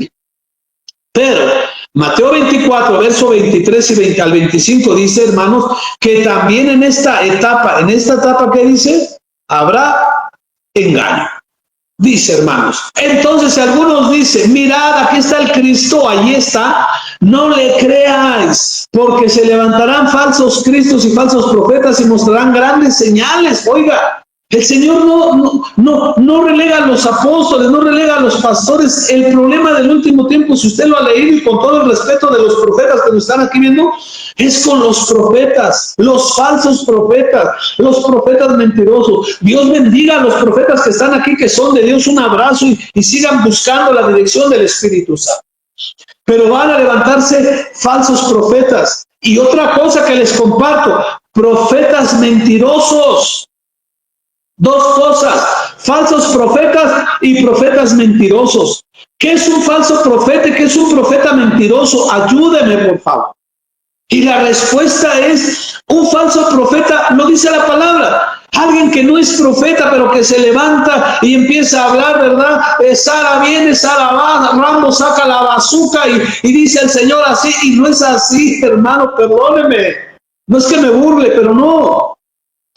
pero Mateo 24, verso 23 y 20 al 25 dice, hermanos, que también en esta etapa que dice, habrá engaño. Dice, hermanos, entonces algunos dicen, mirad, aquí está el Cristo, allí está, no le creáis, porque se levantarán falsos cristos y falsos profetas y mostrarán grandes señales. Oiga, el Señor no relega a los apóstoles, no relega a los pastores. El problema del último tiempo, si usted lo ha leído y con todo el respeto de los profetas que nos están aquí viendo, es con los profetas, los falsos profetas, los profetas mentirosos. Dios bendiga a los profetas que están aquí, que son de Dios, un abrazo y sigan buscando la dirección del Espíritu Santo. Pero van a levantarse falsos profetas. Y otra cosa que les comparto, profetas mentirosos. Dos cosas, falsos profetas y profetas mentirosos. ¿Qué es un falso profeta y qué es un profeta mentiroso? Ayúdeme, por favor. Y la respuesta es, un falso profeta, lo dice la palabra, alguien que no es profeta, pero que se levanta y empieza a hablar, ¿verdad? Sara viene, Sara va, Rambo saca la bazuca y dice el Señor así, y no es así, hermano, perdóneme. No es que me burle, pero no.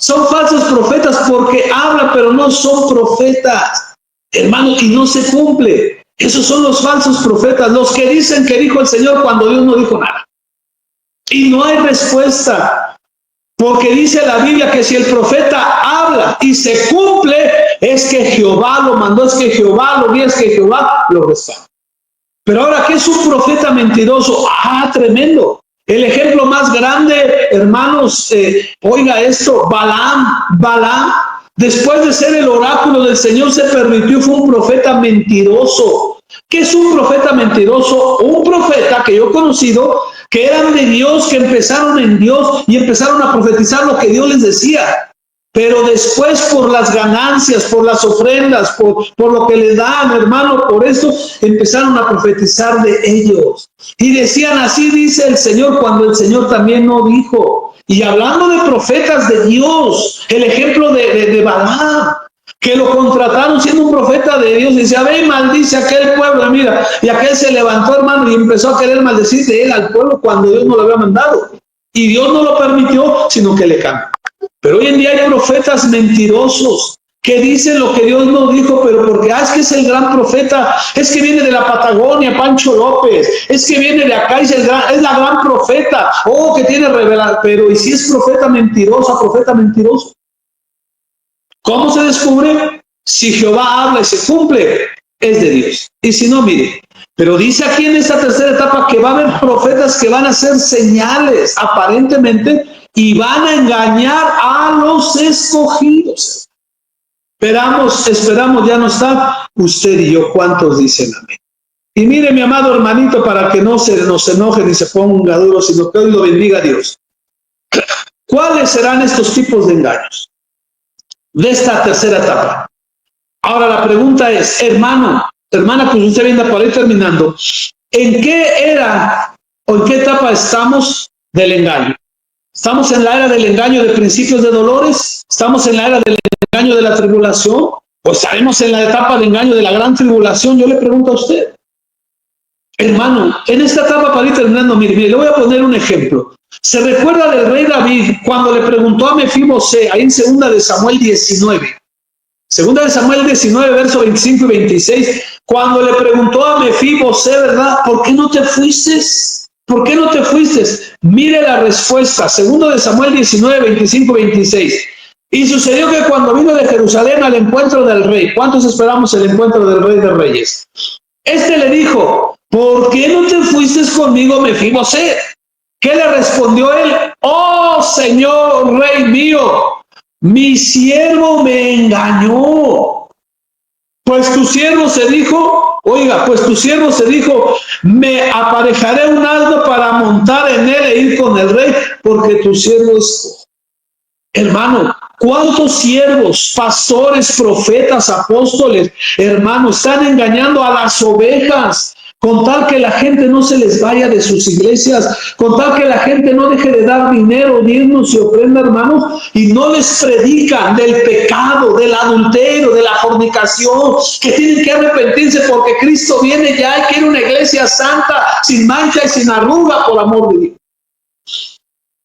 Son falsos profetas porque hablan, pero no son profetas, hermano, y no se cumple. Esos son los falsos profetas, los que dicen que dijo el Señor cuando Dios no dijo nada. Y no hay respuesta, porque dice la Biblia que si el profeta habla y se cumple, es que Jehová lo mandó, es que Jehová lo dio, es que Jehová lo respalda. Pero ahora, ¿qué es un profeta mentiroso? Tremendo. El ejemplo más grande, hermanos, oiga esto, Balaam, después de ser el oráculo del Señor, se permitió, fue un profeta mentiroso. ¿Qué es un profeta mentiroso? Un profeta que yo he conocido, que eran de Dios, que empezaron en Dios y empezaron a profetizar lo que Dios les decía. Pero después, por las ganancias, por las ofrendas, por lo que le dan, hermano, por eso empezaron a profetizar de ellos. Y decían, así dice el Señor, cuando el Señor también no dijo. Y hablando de profetas de Dios, el ejemplo de Balaam, que lo contrataron siendo un profeta de Dios, y decía, ve y maldice a aquel pueblo, mira, y aquel se levantó, hermano, y empezó a querer maldecir de él al pueblo cuando Dios no lo había mandado. Y Dios no lo permitió, sino que le cambió. Pero hoy en día hay profetas mentirosos que dicen lo que Dios no dijo, pero porque es que es el gran profeta, es que viene de la Patagonia, Pancho López, es que viene de acá, es la gran profeta, que tiene revelación, pero ¿y si es profeta mentiroso? ¿Cómo se descubre? Si Jehová habla y se cumple, es de Dios. Y si no, mire, pero dice aquí en esta tercera etapa que va a haber profetas que van a hacer señales, aparentemente, y van a engañar a los escogidos. Esperamos, ya no está usted y yo. ¿Cuántos dicen amén? Y mire, mi amado hermanito, para que no se nos enoje ni se ponga duro, sino que hoy lo bendiga Dios. ¿Cuáles serán estos tipos de engaños de esta tercera etapa? Ahora la pregunta es, hermana, pues usted viene para ir terminando, ¿en qué era o en qué etapa estamos del engaño? ¿Estamos en la era del engaño de principios de dolores? ¿Estamos en la era del engaño de la tribulación? ¿O estaremos en la etapa de engaño de la gran tribulación? Yo le pregunto a usted. Hermano, en esta etapa, para ir terminando, mire, le voy a poner un ejemplo. ¿Se recuerda del rey David cuando le preguntó a Mefibosé, ahí en 2 de Samuel 19? 2 de Samuel 19, versos 25 y 26, cuando le preguntó a Mefibosé, ¿verdad? ¿Por qué no te fuiste? ¿Por qué no te fuiste? Mire la respuesta, 2 de Samuel 19, 25 y 26. Y sucedió que cuando vino de Jerusalén al encuentro del rey, ¿cuántos esperamos el encuentro del rey de reyes? Este le dijo, ¿por qué no te fuiste conmigo, Mefibosé? ¿Qué le respondió él? Oh, Señor, rey mío, mi siervo me engañó. Pues tu siervo se dijo, me aparejaré un asno para montar en él e ir con el rey, porque tu siervo es... Hermano, ¿cuántos siervos, pastores, profetas, apóstoles, hermanos, están engañando a las ovejas? Con tal que la gente no se les vaya de sus iglesias, con tal que la gente no deje de dar dinero, diezmos y ofrenda, hermanos, y no les predican del pecado, del adulterio, de la fornicación, que tienen que arrepentirse porque Cristo viene ya y quiere una iglesia santa, sin mancha y sin arruga, por amor de Dios.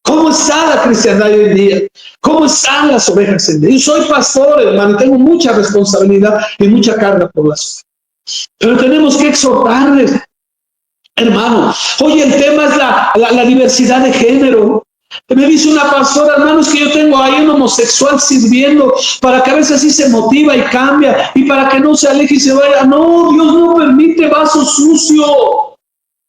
¿Cómo está la cristiandad hoy en día? ¿Cómo están las ovejas en día? Yo soy pastor, hermano, y tengo mucha responsabilidad y mucha carga por las ovejas. Pero tenemos que exhortarles, hermano. Hoy el tema es la diversidad de género. Me dice una pastora, hermanos, que yo tengo ahí un homosexual sirviendo para que a veces así se motiva y cambia y para que no se aleje y se vaya. No, Dios no permite vaso sucio.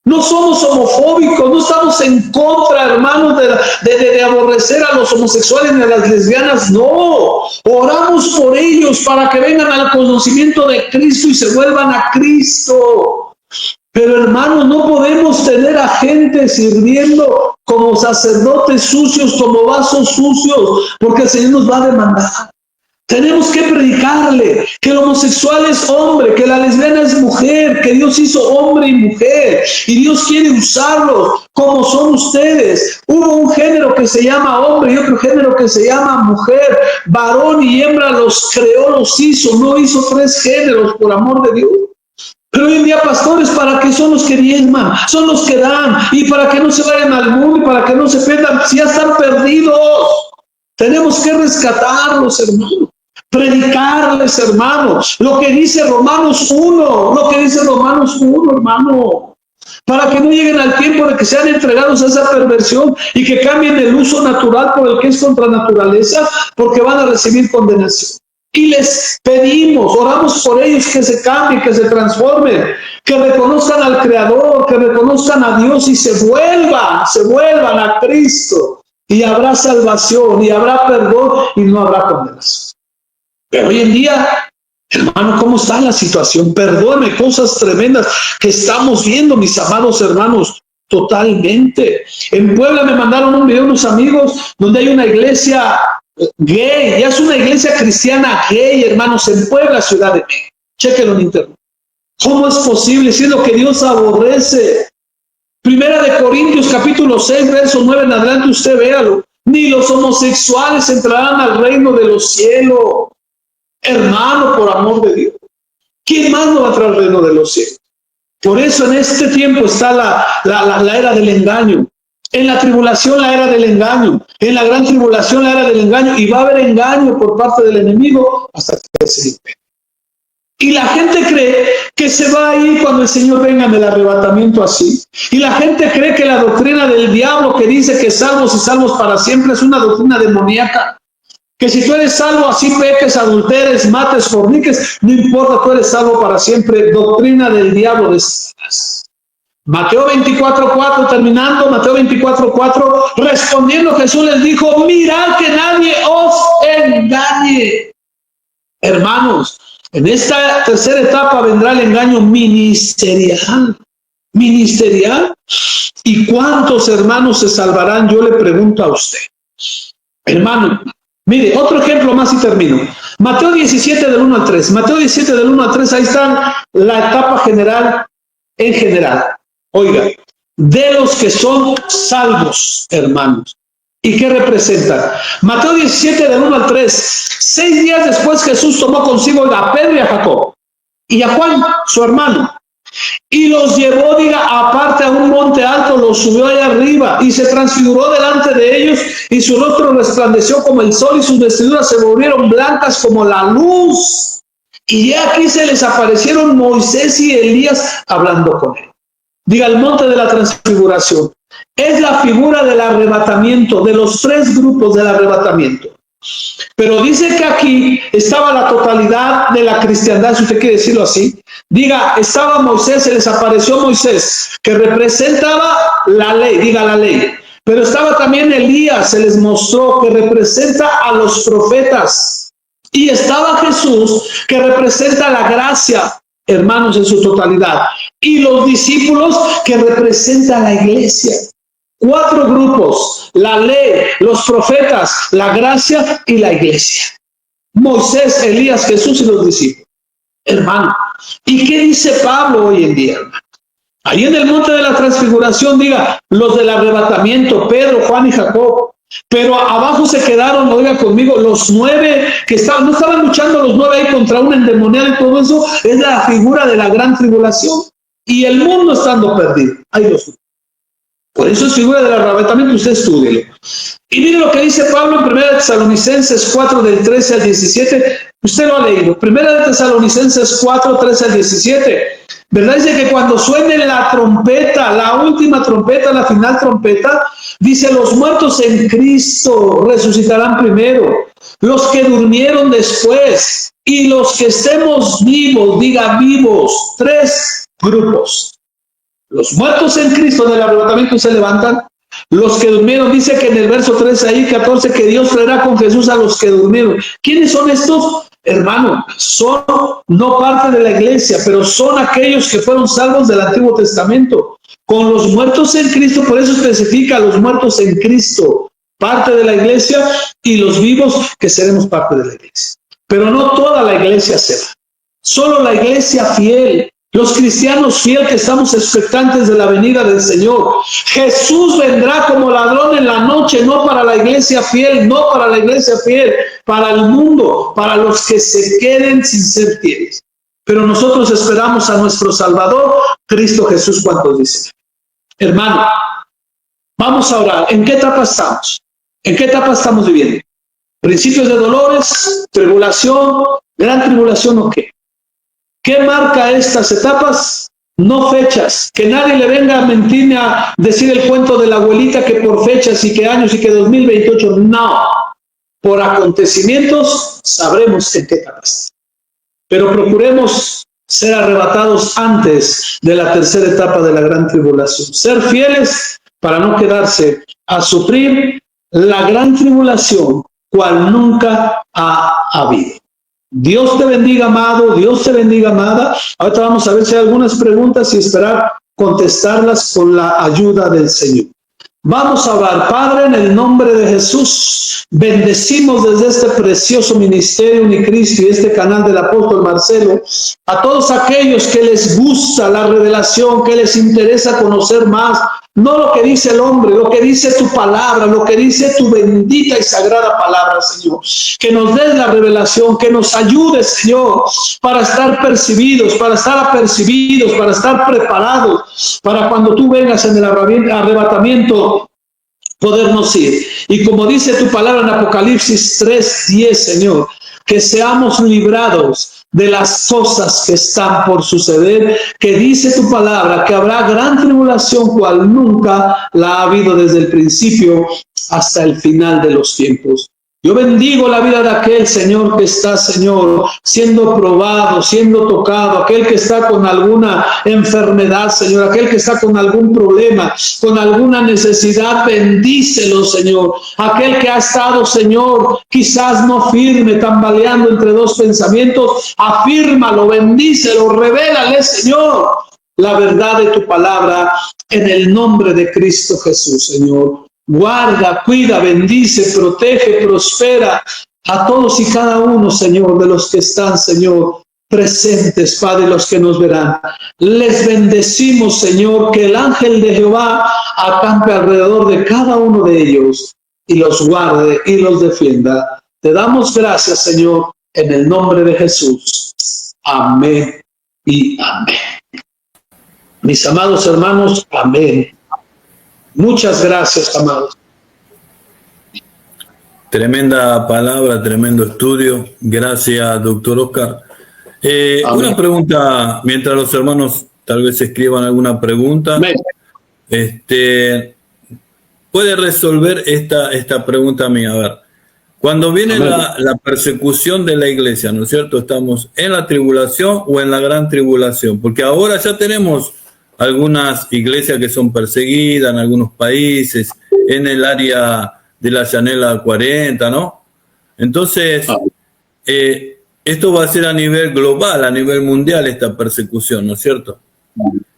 No somos homofóbicos, no estamos en contra, hermanos, de aborrecer a los homosexuales ni a las lesbianas. No, oramos por ellos para que vengan al conocimiento de Cristo y se vuelvan a Cristo. Pero, hermanos, no podemos tener a gente sirviendo como sacerdotes sucios, como vasos sucios, porque el Señor nos va a demandar. Tenemos que predicarle que el homosexual es hombre, que la lesbiana es mujer, que Dios hizo hombre y mujer, y Dios quiere usarlos como son ustedes. Hubo un género que se llama hombre y otro género que se llama mujer. Varón y hembra los creó, los hizo, no hizo 3 géneros, por amor de Dios. Pero hoy en día, pastores, ¿para qué son los que diezman? Son los que dan, y para que no se vayan al mundo y para que no se pierdan, si ya están perdidos. Tenemos que rescatarlos, hermanos. Predicarles, hermanos, lo que dice Romanos 1, hermano, para que no lleguen al tiempo de que sean entregados a esa perversión y que cambien el uso natural por el que es contra naturaleza, porque van a recibir condenación. Y les pedimos, oramos por ellos, que se cambien, que se transformen, que reconozcan al Creador, que reconozcan a Dios y se vuelvan a Cristo, y habrá salvación y habrá perdón y no habrá condenación. Pero hoy en día, hermano, ¿cómo está la situación? Perdóneme, cosas tremendas que estamos viendo, mis amados hermanos, totalmente. En Puebla me mandaron un video unos amigos donde hay una iglesia gay, ya es una iglesia cristiana gay, hermanos, en Puebla, Ciudad de México. Chéquenlo en internet. ¿Cómo es posible? Si es lo que Dios aborrece. Primera de Corintios, capítulo 6, verso 9 en adelante, usted véalo. Ni los homosexuales entrarán al reino de los cielos. Hermano, por amor de Dios. ¿Quién más no va a entrar al reino de los cielos? Por eso en este tiempo está la era del engaño. En la tribulación, la era del engaño. En la gran tribulación, la era del engaño. Y va a haber engaño por parte del enemigo hasta que se impere. Y la gente cree que se va a ir cuando el Señor venga en el arrebatamiento así. Y la gente cree que la doctrina del diablo que dice que salvos y salvos para siempre es una doctrina demoníaca. Que si tú eres salvo así peques, adulteres, mates, forniques, no importa, tú eres salvo para siempre. Doctrina del diablo de Satanás. Mateo 24:4, terminando, Mateo 24:4, respondiendo Jesús les dijo, mirad que nadie os engañe. Hermanos, en esta tercera etapa vendrá el engaño ministerial. Ministerial. ¿Y cuántos hermanos se salvarán? Yo le pregunto a usted. Hermano, mire, otro ejemplo más y termino. Mateo 17 del 1 al 3. Mateo 17 del 1 al 3, ahí está la etapa general, en general. Oiga, de los que son salvos, hermanos. ¿Y qué representan? Mateo 17 del 1 al 3. 6 días después Jesús tomó consigo a Pedro y a Jacob y a Juan, su hermano, y los llevó, diga, aparte a un monte alto, los subió allá arriba y se transfiguró delante de ellos y su rostro resplandeció como el sol y sus vestiduras se volvieron blancas como la luz. Y aquí se les aparecieron Moisés y Elías hablando con él. Diga, el monte de la transfiguración es la figura del arrebatamiento, de los 3 grupos del arrebatamiento. Pero dice que aquí estaba la totalidad de la cristiandad, si usted quiere decirlo así. Diga, estaba Moisés, se les apareció Moisés, que representaba la ley, diga la ley. Pero estaba también Elías, se les mostró, que representa a los profetas. Y estaba Jesús, que representa la gracia, hermanos, en su totalidad. Y los discípulos, que representan a la iglesia. 4 grupos: la ley, los profetas, la gracia y la iglesia. Moisés, Elías, Jesús y los discípulos. Hermano, ¿y qué dice Pablo hoy en día, hermano? Ahí en el monte de la transfiguración, diga, los del arrebatamiento, Pedro, Juan y Jacob. Pero abajo se quedaron, oiga conmigo, los 9 que estaban, no estaban luchando los 9 ahí contra un endemoniado y todo eso. Es la figura de la gran tribulación. Y el mundo estando perdido. Hay los. Por eso es figura del arrebatamiento, usted estúdielo. Y mire lo que dice Pablo en 1 Tesalonicenses 4, del 13 al 17. Usted lo ha leído. 1 Tesalonicenses 4, 13 al 17. ¿Verdad? Dice que cuando suene la trompeta, la última trompeta, la final trompeta, dice, los muertos en Cristo resucitarán primero, los que durmieron después, y los que estemos vivos, diga vivos, 3 grupos. Los muertos en Cristo en el arrebatamiento se levantan. Los que durmieron, dice que en el verso 13 ahí, 14, que Dios traerá con Jesús a los que durmieron. ¿Quiénes son estos? Hermano, son no parte de la iglesia, pero son aquellos que fueron salvos del Antiguo Testamento. Con los muertos en Cristo, por eso especifica los muertos en Cristo, parte de la iglesia, y los vivos que seremos parte de la iglesia. Pero no toda la iglesia se va. Solo la iglesia fiel. Los cristianos fieles que estamos expectantes de la venida del Señor. Jesús vendrá como ladrón en la noche, no para la iglesia fiel, no para la iglesia fiel, para el mundo, para los que se queden sin ser fieles. Pero nosotros esperamos a nuestro Salvador, Cristo Jesús, ¿cuántos dicen? Hermano, vamos a orar. ¿En qué etapa estamos? ¿En qué etapa estamos viviendo? ¿Principios de dolores, tribulación, gran tribulación o qué? ¿Qué marca estas etapas? No fechas. Que nadie le venga a mentir ni a decir el cuento de la abuelita que por fechas y que años y que 2028. No. Por acontecimientos sabremos en qué etapa está. Pero procuremos ser arrebatados antes de la tercera etapa de la gran tribulación. Ser fieles para no quedarse a sufrir la gran tribulación cual nunca ha habido. Dios te bendiga, amado. Dios te bendiga, amada. Ahorita vamos a ver si hay algunas preguntas y esperar contestarlas con la ayuda del Señor. Vamos a orar. Padre, en el nombre de Jesús, bendecimos desde este precioso ministerio Unicristo y este canal del apóstol Marcelo a todos aquellos que les gusta la revelación, que les interesa conocer más, no lo que dice el hombre, lo que dice tu palabra, lo que dice tu bendita y sagrada palabra, Señor. Que nos des la revelación, que nos ayude, Señor, para estar percibidos, para estar apercibidos, para estar preparados, para cuando tú vengas en el arrebatamiento, podernos ir. Y como dice tu palabra en Apocalipsis 3:10, Señor, que seamos librados de las cosas que están por suceder, que dice tu palabra que habrá gran tribulación cual nunca la ha habido desde el principio hasta el final de los tiempos. Yo bendigo la vida de aquel, Señor, que está, Señor, siendo probado, siendo tocado, aquel que está con alguna enfermedad, Señor, aquel que está con algún problema, con alguna necesidad, bendícelo, Señor. Aquel que ha estado, Señor, quizás no firme, tambaleando entre dos pensamientos, afírmalo, bendícelo, revélale, Señor, la verdad de tu palabra en el nombre de Cristo Jesús, Señor. Guarda, cuida, bendice, protege, prospera a todos y cada uno, Señor, de los que están, Señor, presentes, Padre, los que nos verán. Les bendecimos, Señor, que el ángel de Jehová acampe alrededor de cada uno de ellos y los guarde y los defienda. Te damos gracias, Señor, en el nombre de Jesús. Amén y amén. Mis amados hermanos, amén. Muchas gracias, amados. Tremenda palabra, tremendo estudio. Gracias, doctor Oscar. Una pregunta, mientras los hermanos tal vez escriban alguna pregunta. ¿Puede resolver esta pregunta mía? A ver, cuando viene la persecución de la iglesia, ¿no es cierto? ¿Estamos en la tribulación o en la gran tribulación? Porque ahora ya tenemos algunas iglesias que son perseguidas en algunos países, en el área de la Llanela 40, ¿no? Entonces, esto va a ser a nivel global, a nivel mundial, esta persecución, ¿no es cierto?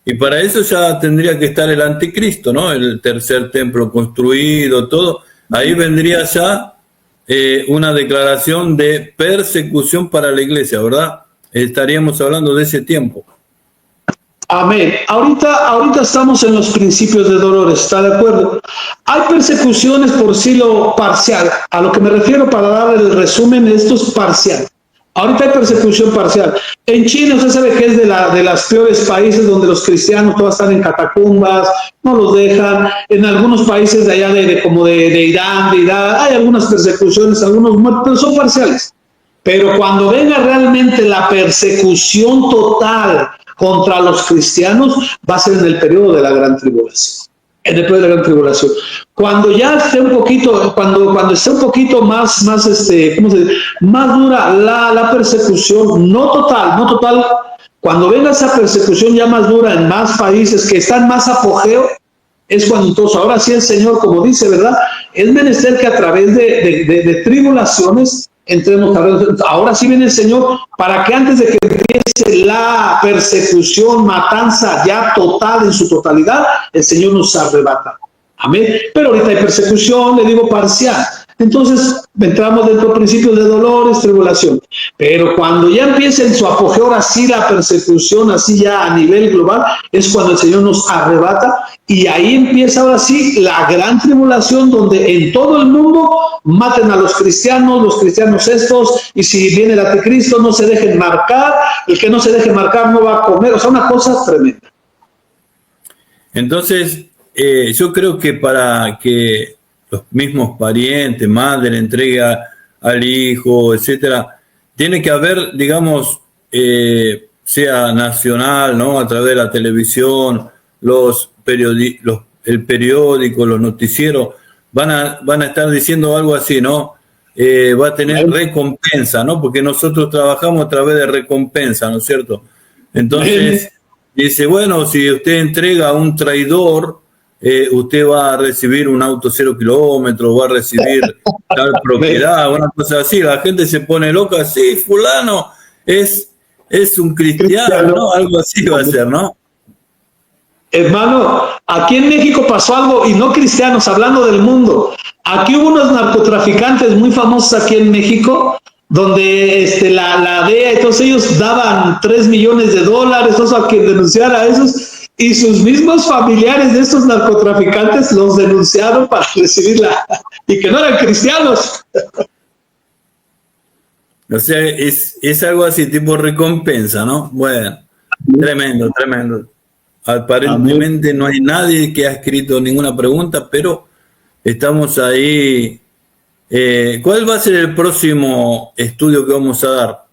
Y para eso ya tendría que estar el anticristo, ¿no? El tercer templo construido, todo. Ahí vendría ya una declaración de persecución para la iglesia, ¿verdad? Estaríamos hablando de ese tiempo. Amén. Ahorita estamos en los principios de dolores, ¿está de acuerdo? Hay persecuciones por silo parcial. A lo que me refiero para dar el resumen, esto es parcial. Ahorita hay persecución parcial. En China usted sabe que es de las peores países donde los cristianos todos están en catacumbas, no los dejan. En algunos países de allá como de Irán, hay algunas persecuciones, algunos muertos, pero son parciales. Pero cuando venga realmente la persecución total contra los cristianos, va a ser en el periodo de la gran tribulación. En el periodo de la gran tribulación. Cuando ya esté un poquito, cuando esté un poquito más ¿cómo se dice? Más dura la persecución, no total, cuando venga esa persecución ya más dura en más países que están más apogeo, es cuando entonces, ahora sí el Señor, como dice, ¿verdad? Es menester que a través de tribulaciones entremos. Ahora sí viene el Señor para que antes de que empiece la persecución, matanza ya total en su totalidad, el Señor nos arrebata. Amén. Pero ahorita hay persecución, le digo parcial. Entonces entramos dentro de principios de dolores, tribulación. Pero cuando ya empiece en su apogeo, ahora sí la persecución, así ya a nivel global, es cuando el Señor nos arrebata. Y ahí empieza ahora sí la gran tribulación, donde en todo el mundo maten a los cristianos estos, y si viene el anticristo no se dejen marcar, el que no se deje marcar no va a comer, o sea, una cosa tremenda. Entonces, yo creo que para que los mismos parientes, madre, entrega al hijo, etcétera, tiene que haber, digamos, sea nacional, ¿no? A través de la televisión, el periódico, los noticieros, van a estar diciendo algo así, ¿no? Va a tener recompensa, ¿no? Porque nosotros trabajamos a través de recompensa, ¿no es cierto? Entonces, dice, bueno, si usted entrega a un traidor, usted va a recibir un auto 0 kilómetros, va a recibir tal propiedad, una cosa así. La gente se pone loca, sí, fulano es un cristiano, ¿no? Algo así va a ser, ¿no? Hermano, aquí en México pasó algo, y no cristianos, hablando del mundo. Aquí hubo unos narcotraficantes muy famosos aquí en México, donde la DEA y todos ellos daban $3 millones, a quien denunciara a esos, y sus mismos familiares de estos narcotraficantes los denunciaron para recibirla, y que no eran cristianos. O sea, es algo así, tipo recompensa, ¿no? Bueno, tremendo, tremendo. Aparentemente no hay nadie que ha escrito ninguna pregunta, pero estamos ahí. ¿Cuál va a ser el próximo estudio que vamos a dar?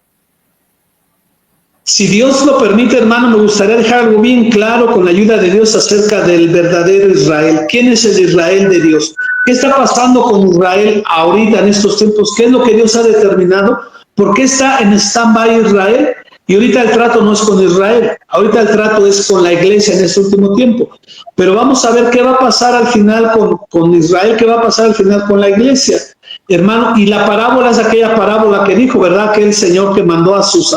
Si Dios lo permite, hermano, me gustaría dejar algo bien claro con la ayuda de Dios acerca del verdadero Israel. ¿Quién es el Israel de Dios? ¿Qué está pasando con Israel ahorita en estos tiempos? ¿Qué es lo que Dios ha determinado? ¿Por qué está en stand-by Israel? Y ahorita el trato no es con Israel, ahorita el trato es con la iglesia en este último tiempo. Pero vamos a ver qué va a pasar al final con Israel, qué va a pasar al final con la iglesia. Hermano, y la parábola es aquella parábola que dijo, ¿verdad? Que el Señor que mandó a sus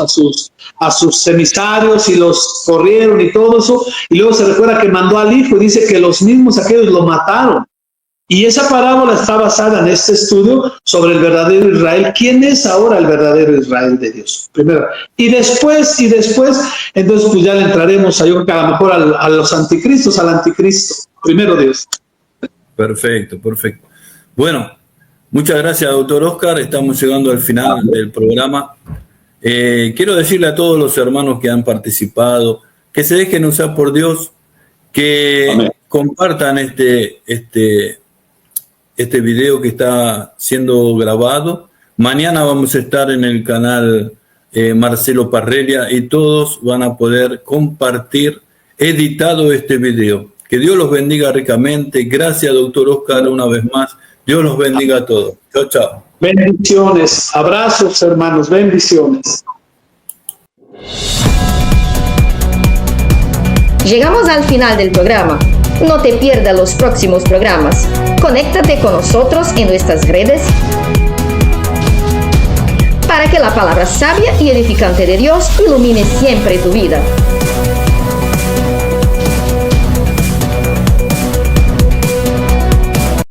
emisarios y los corrieron y todo eso, y luego se recuerda que mandó al hijo y dice que los mismos aquellos lo mataron. Y esa parábola está basada en este estudio sobre el verdadero Israel. ¿Quién es ahora el verdadero Israel de Dios? Primero. Y después, entonces pues ya le entraremos a, yo creo que a lo mejor a los anticristos, al anticristo. Primero Dios. Perfecto, perfecto. Bueno, muchas gracias, doctor Oscar. Estamos llegando al final del programa. Quiero decirle a todos los hermanos que han participado que se dejen usar por Dios, que Amén. Compartan este video que está siendo grabado. Mañana vamos a estar en el canal Marcelo Parrelia y todos van a poder compartir editado este video. Que Dios los bendiga ricamente. Gracias, doctor Oscar, una vez más. Dios los bendiga a todos. Chao, chao. Bendiciones. Abrazos, hermanos. Bendiciones. Llegamos al final del programa. No te pierdas los próximos programas. Conéctate con nosotros en nuestras redes para que la palabra sabia y edificante de Dios ilumine siempre tu vida.